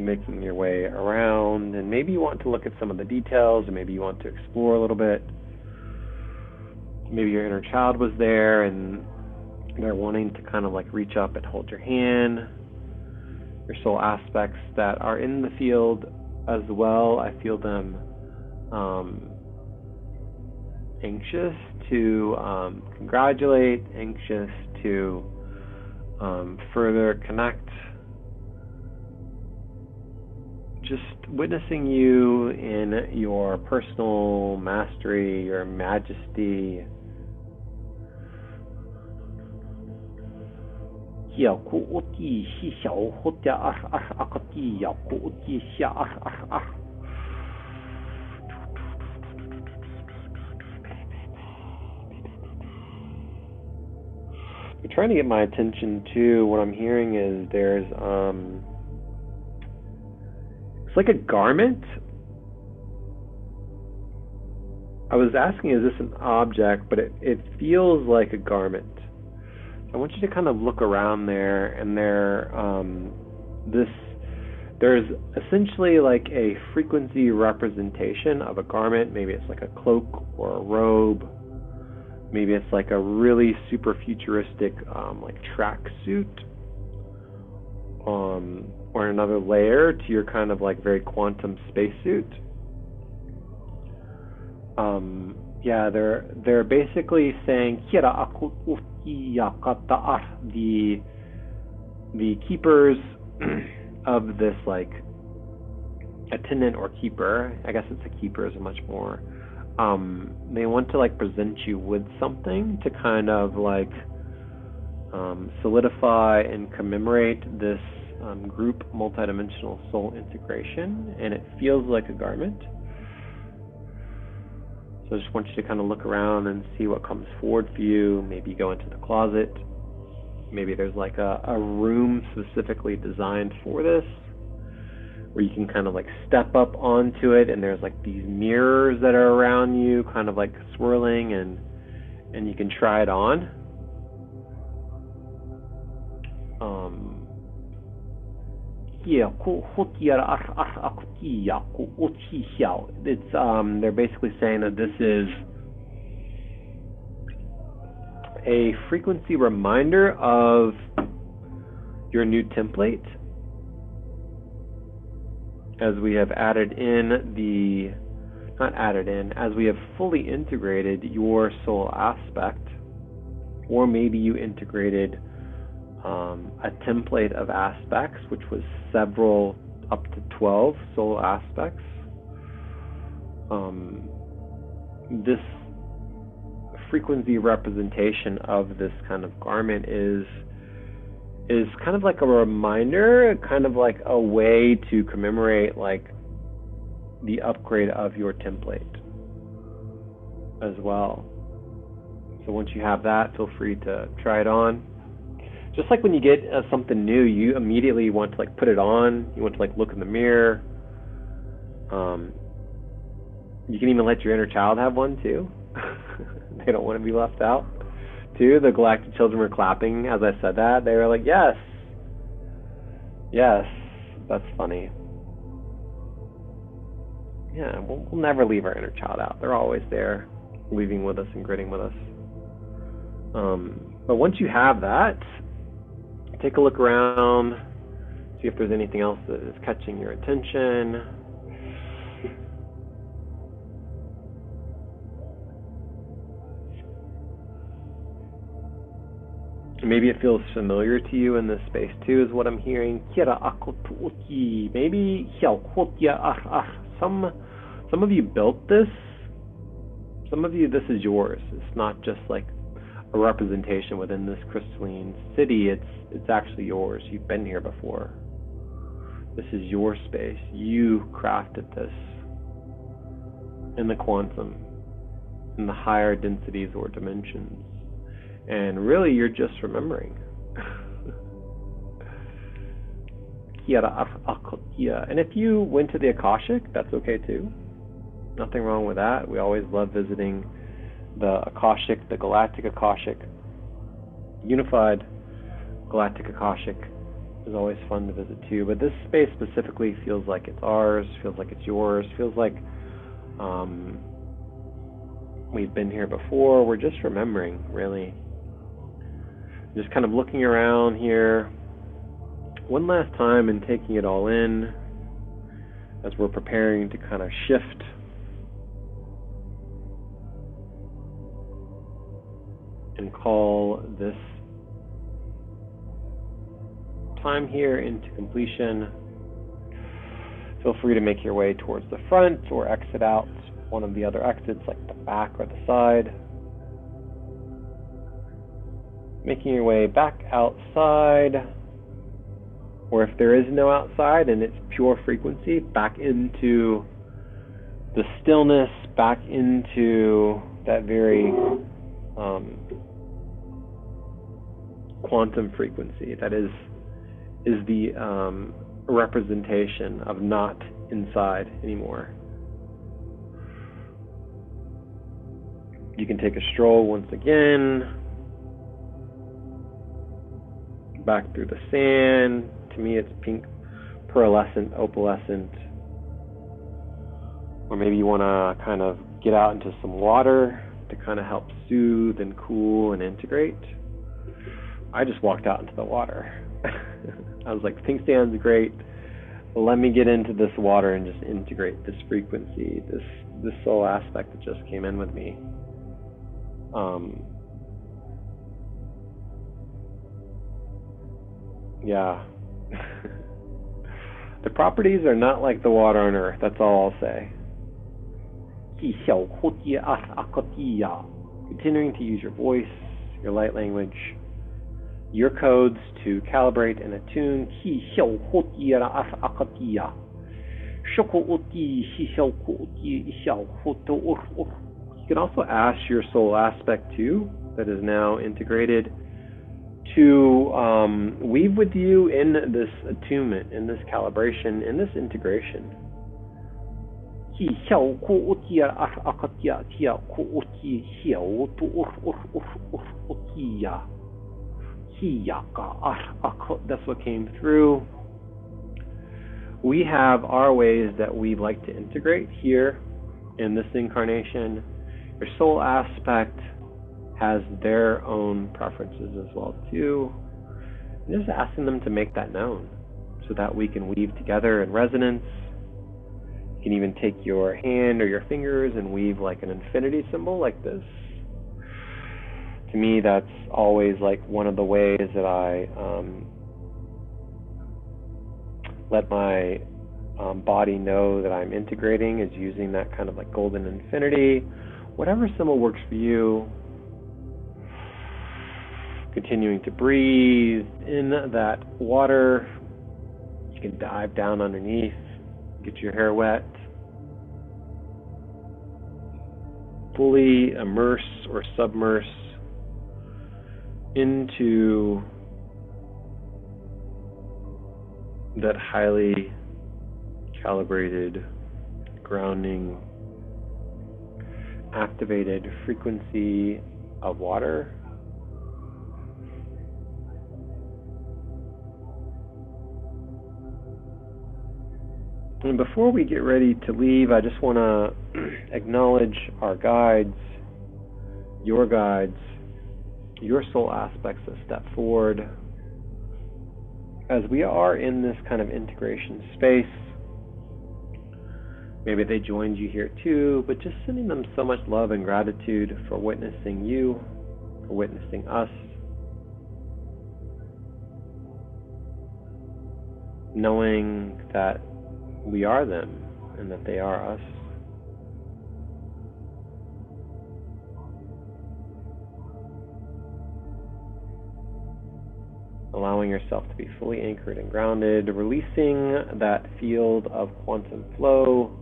you're making your way around, and maybe you want to look at some of the details, or maybe you want to explore a little bit. Maybe your inner child was there and they're wanting to kind of like reach up and hold your hand. Your soul aspects that are in the field as well, I feel them anxious to congratulate, anxious to further connect. Just witnessing you in your personal mastery, your majesty. You're trying to get my attention too. What I'm hearing is there's it's like a garment. I was asking, is this an object? But it feels like a garment. I want you to kind of look around there, and there's essentially like a frequency representation of a garment. Maybe it's like a cloak or a robe. Maybe it's like a really super futuristic like tracksuit, or another layer to your kind of like very quantum spacesuit. Yeah, they're basically saying the keepers of this, like attendant or keeper, I guess it's a keeper is much more, they want to like present you with something to kind of like solidify and commemorate this group multidimensional soul integration, and it feels like a garment. So I just want you to kind of look around and see what comes forward for you. Maybe go into the closet. Maybe there's like a room specifically designed for this, where you can kind of like step up onto it, and there's like these mirrors that are around you, kind of like swirling, and you can try it on. It's they're basically saying that this is a frequency reminder of your new template, as we have added in as we have fully integrated your soul aspect, or maybe you integrated a template of aspects, which was several, up to 12 soul aspects. This frequency representation of this kind of garment is kind of like a reminder, kind of like a way to commemorate like the upgrade of your template as well. So once you have that, feel free to try it on. Just like when you get something new, you immediately want to like put it on. You want to like look in the mirror. You can even let your inner child have one too. They don't want to be left out too. The galactic children were clapping as I said that. They were like, yes, yes, that's funny. Yeah, we'll never leave our inner child out. They're always there, weaving with us and gritting with us. But once you have that, take a look around, see if there's anything else that is catching your attention. Maybe it feels familiar to you in this space too, is what I'm hearing. Maybe some of you built this. Some of you, this is yours. It's not just like a representation within this crystalline city. It's actually yours. You've been here before. This is your space. You crafted this in the quantum, in the higher densities or dimensions. And really, you're just remembering. And if you went to the Akashic, that's okay too. Nothing wrong with that. We always love visiting the Akashic, the Galactic Akashic, Unified Galactic Akashic, is always fun to visit too. But this space specifically feels like it's ours, feels like it's yours, feels like we've been here before. We're just remembering, really. Just kind of looking around here one last time and taking it all in as we're preparing to kind of shift and call this time here into completion. Feel free to make your way towards the front or exit out one of the other exits, like the back or the side. Making your way back outside, or if there is no outside and it's pure frequency, back into the stillness, back into that very quantum frequency that is the representation of not inside anymore. You can take a stroll once again back through the sand. To me, it's pink, pearlescent, opalescent. Or maybe you want to kind of get out into some water to kind of help soothe and cool and integrate. I just walked out into the water. I was like, pink sand's great. Let me get into this water and just integrate this frequency, this soul aspect that just came in with me. Yeah. The properties are not like the water on Earth, that's all I'll say. Continuing to use your voice, your light language, your codes to calibrate and attune. You can also ask your soul aspect too, that is now integrated, to weave with you in this attunement, in this calibration, in this integration. That's what came through. We have our ways that we like to integrate here in this incarnation. Your soul aspect has their own preferences as well too. And just asking them to make that known so that we can weave together in resonance. You can even take your hand or your fingers and weave like an infinity symbol like this. To me, that's always like one of the ways that I let my body know that I'm integrating, is using that kind of like golden infinity. Whatever symbol works for you. Continuing to breathe in that water. You can dive down underneath, get your hair wet. Fully immerse or submerse into that highly calibrated, grounding, activated frequency of water. And before we get ready to leave, I just want to acknowledge our guides, your soul aspects that step forward. As we are in this kind of integration space, maybe they joined you here too, but just sending them so much love and gratitude for witnessing you, for witnessing us. Knowing that we are them and that they are us. Allowing yourself to be fully anchored and grounded, releasing that field of quantum flow,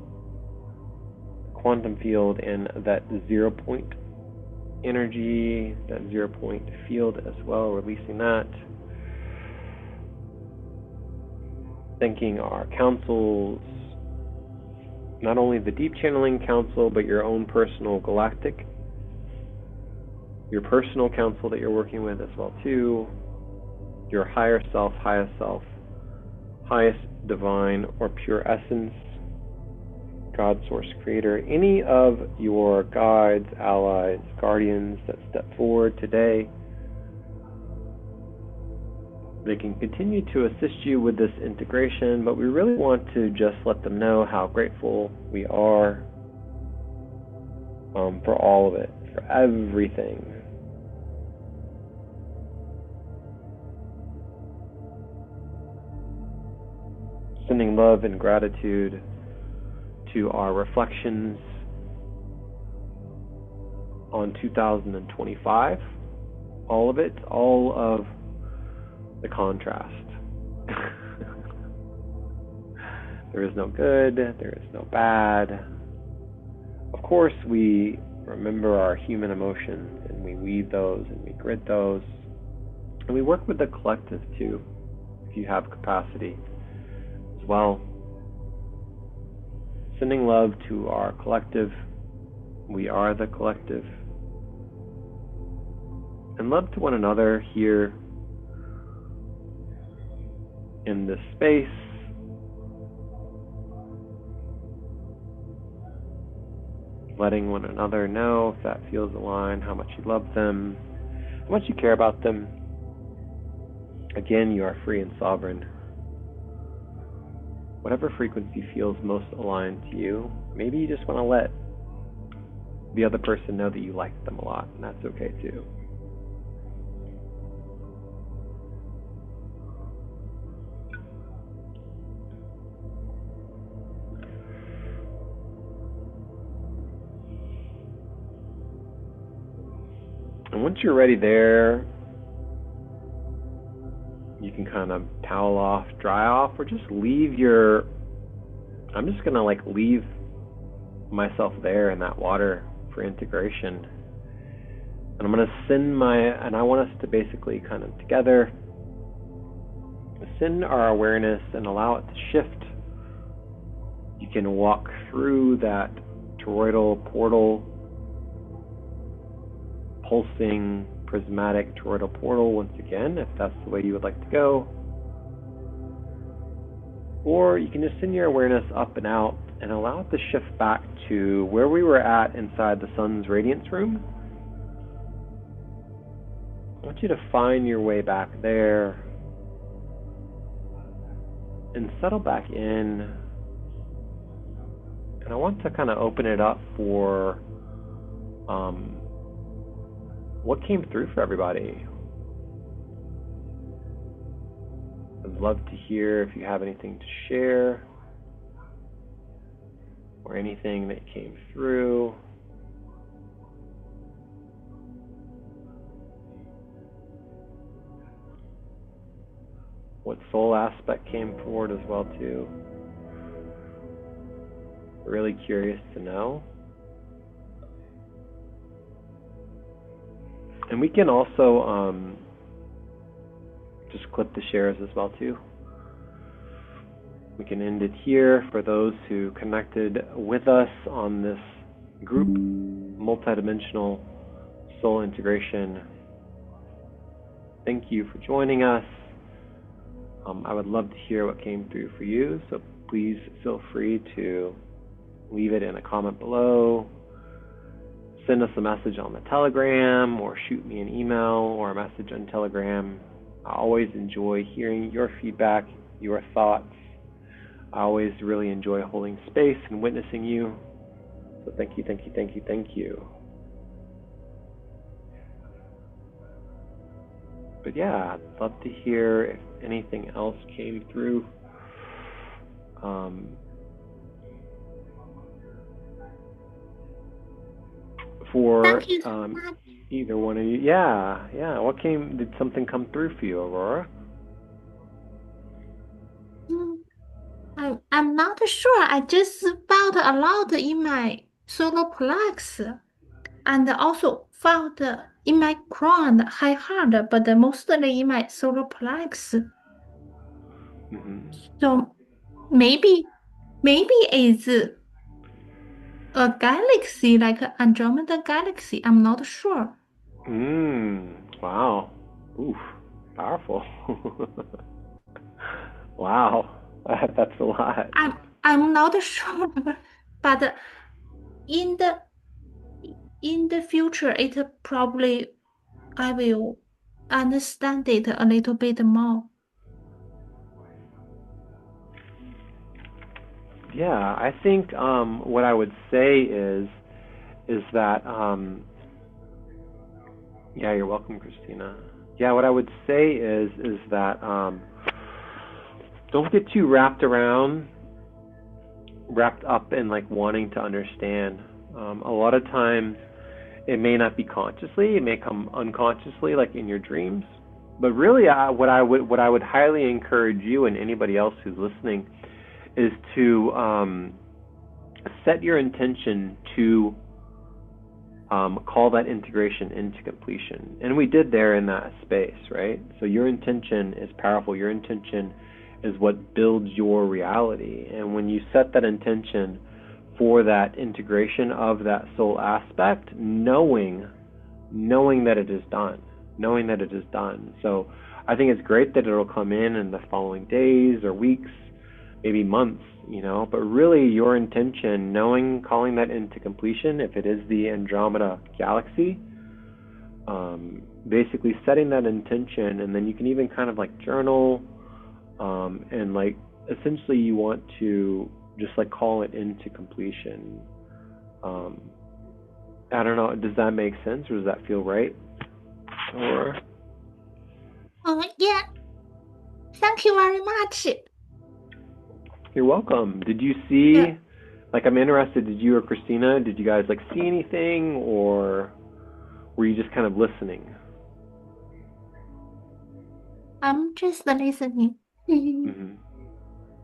quantum field, and that 0 point energy, that 0 point field as well, releasing that. Thanking our councils, not only the Deep Channeling Council, but your own personal galactic, your personal council that you're working with as well too. your higher self, highest divine or pure essence, God, source, creator, any of your guides, allies, guardians that step forward today. They can continue to assist you with this integration, but we really want to just let them know how grateful we are for all of it, for everything. Sending love and gratitude to our reflections on 2025. All of it, all of the contrast. There is no good, there is no bad. Of course, we remember our human emotions and we weed those and we grid those. And we work with the collective too, if you have capacity as well. Sending love to our collective. We are the collective. And love to one another here in this space. Letting one another know if that feels aligned, how much you love them, how much you care about them. Again, you are free and sovereign. Whatever frequency feels most aligned to you, maybe you just want to let the other person know that you like them a lot, and that's okay too. And once you're ready there, you can kind of towel off, dry off, or just leave your, I'm just going to leave myself there in that water for integration. And I'm going to and I want us to basically kind of together send our awareness and allow it to shift. You can walk through that toroidal portal, pulsing prismatic toroidal portal once again, if that's the way you would like to go. Or you can just send your awareness up and out and allow it to shift back to where we were at inside the sun's radiance room. I want you to find your way back there and settle back in. And I want to kind of open it up for what came through for everybody. I'd love to hear if you have anything to share or anything that came through. What soul aspect came forward as well too. Really curious to know. And we can also just clip the shares as well too. We can end it here for those who connected with us on this group multidimensional soul integration. Thank you for joining us. I would love to hear what came through for you, so please feel free to leave it in a comment below. Send us a message on the Telegram, or shoot me an email or a message on Telegram. I always enjoy hearing your feedback, your thoughts. I always really enjoy holding space and witnessing you. So thank you, thank you, thank you, thank you. But yeah, I'd love to hear if anything else came through. For Thank you so much. either one of you. Yeah. Did something come through for you, Aurora? I'm not sure. I just felt a lot in my solar plex and also felt in my crown, high heart, but mostly in my solar plex. Mm-hmm. So maybe it's a galaxy like Andromeda galaxy. I'm not sure. Wow. Oof. powerful. Wow, that's a lot. I'm not sure, but in the in the future, it probably I will understand it a little bit more. Yeah, I think what I would say is that yeah, you're welcome, Christina. Yeah, what I would say is that don't get too wrapped up in like wanting to understand. A lot of times it may not be consciously, it may come unconsciously, like in your dreams. But really, what I would highly encourage you and anybody else who's listening is to set your intention to call that integration into completion. And we did there in that space, right? So your intention is powerful. Your intention is what builds your reality. And when you set that intention for that integration of that soul aspect, knowing that it is done. So I think it's great that it'll come in the following days or weeks, maybe months, but really your intention, calling that into completion, if it is the Andromeda galaxy, basically setting that intention, and then you can even kind of like journal, and like essentially you want to just like call it into completion. I don't know, does that make sense, or does that feel right? Or Oh, yeah. Thank you very much. you're welcome. Did you see, Yeah. like, I'm interested, did you or Christina, did you guys like see anything, or were you just kind of listening? I'm just listening. Mm-hmm.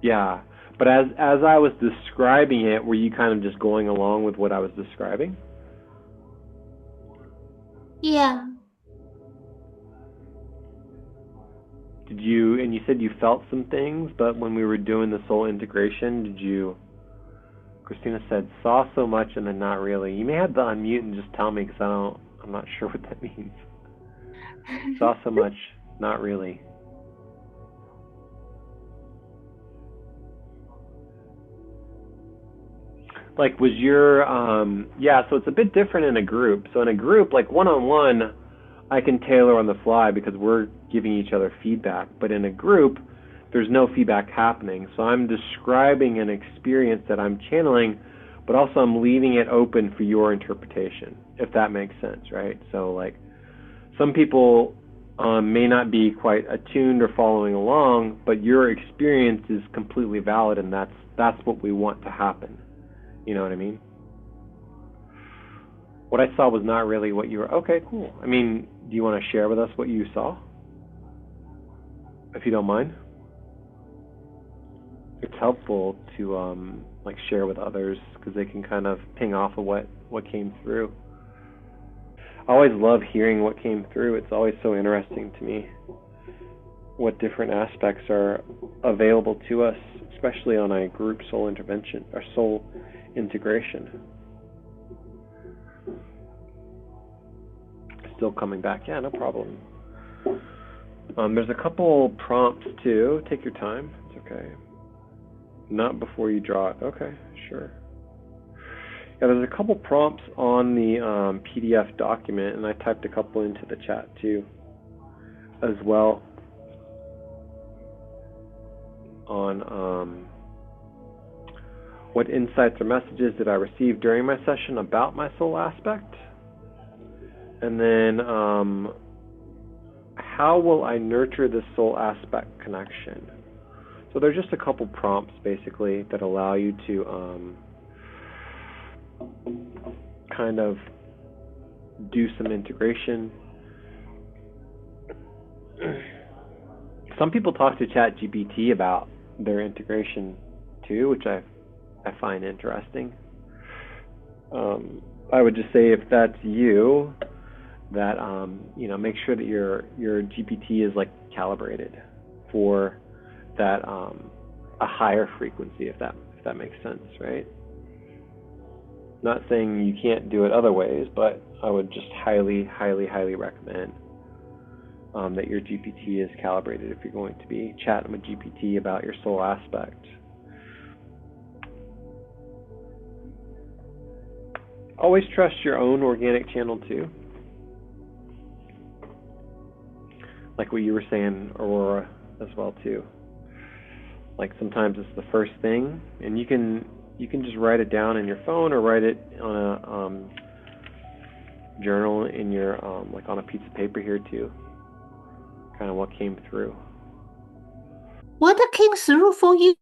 Yeah, but as I was describing it, were you kind of just going along with what I was describing? Yeah. Did you, and you said you felt some things, but when we were doing the soul integration, did you, Christina said, saw so much and then not really. You may have to unmute and just tell me, because I'm not sure what that means. Saw so much, not really. Like, was your, yeah, so it's a bit different in a group. So in a group, like one-on-one, I can tailor on the fly because we're giving each other feedback. But in a group, there's no feedback happening. So I'm describing an experience that I'm channeling, but also I'm leaving it open for your interpretation, if that makes sense, right? So like, some people may not be quite attuned or following along, but your experience is completely valid, and that's what we want to happen. You know what I mean? What I saw was not really what you were. Okay, cool. I mean, do you want to share with us what you saw? If you don't mind. It's helpful to like share with others because they can kind of ping off of what came through. I always love hearing what came through. It's always so interesting to me what different aspects are available to us, especially on a group soul intervention or soul integration. Still coming back. Yeah, no problem. There's a couple prompts too. Take your time. It's okay. Not before you draw it. Okay, sure. Yeah, there's a couple prompts on the PDF document, and I typed a couple into the chat too, as well. On what insights or messages did I receive during my session about my soul aspect? And then how will I nurture this soul aspect connection? So there's just a couple prompts basically that allow you to kind of do some integration. Some people talk to ChatGPT about their integration too, which I find interesting. I would just say if that's you, that make sure that your GPT is like calibrated for that a higher frequency, if that makes sense, right? Not saying you can't do it other ways, but I would just highly recommend that your GPT is calibrated if you're going to be chatting with GPT about your soul aspect. Always trust your own organic channel too. Like what you were saying, Aurora, as well too. Like sometimes it's the first thing, and you can just write it down in your phone or write it on a journal in your like on a piece of paper here too. Kind of what came through. What came through for you,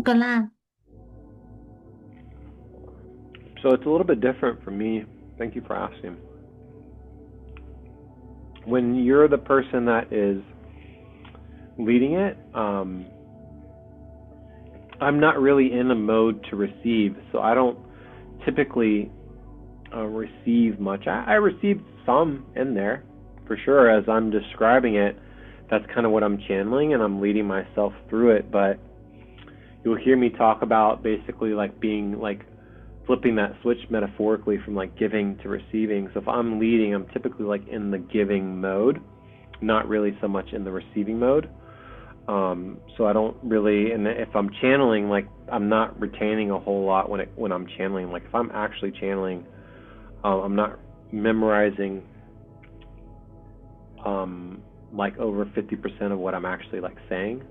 Glenn? So it's a little bit different for me. Thank you for asking. When you're the person that is leading it, I'm not really in a mode to receive, so I don't typically receive much. I receive some in there, for sure. As I'm describing it, that's kind of what I'm channeling, and I'm leading myself through it. But you'll hear me talk about basically like being like flipping that switch metaphorically from like giving to receiving. So if I'm leading, I'm typically like in the giving mode, not really so much in the receiving mode. So I don't really, and if I'm channeling, like I'm not retaining a whole lot when I'm channeling. Like if I'm actually channeling, I'm not memorizing like over 50% of what I'm actually like saying.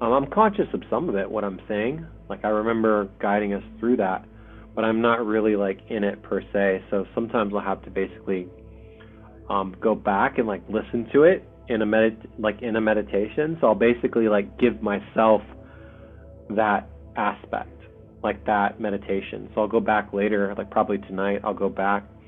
I'm conscious of some of it, what I'm saying. Like I remember guiding us through that, but I'm not really like in it per se. So sometimes I'll have to basically go back and like listen to it in a meditation. So I'll basically like give myself that aspect, like that meditation. So I'll go back later, like probably tonight, I'll go back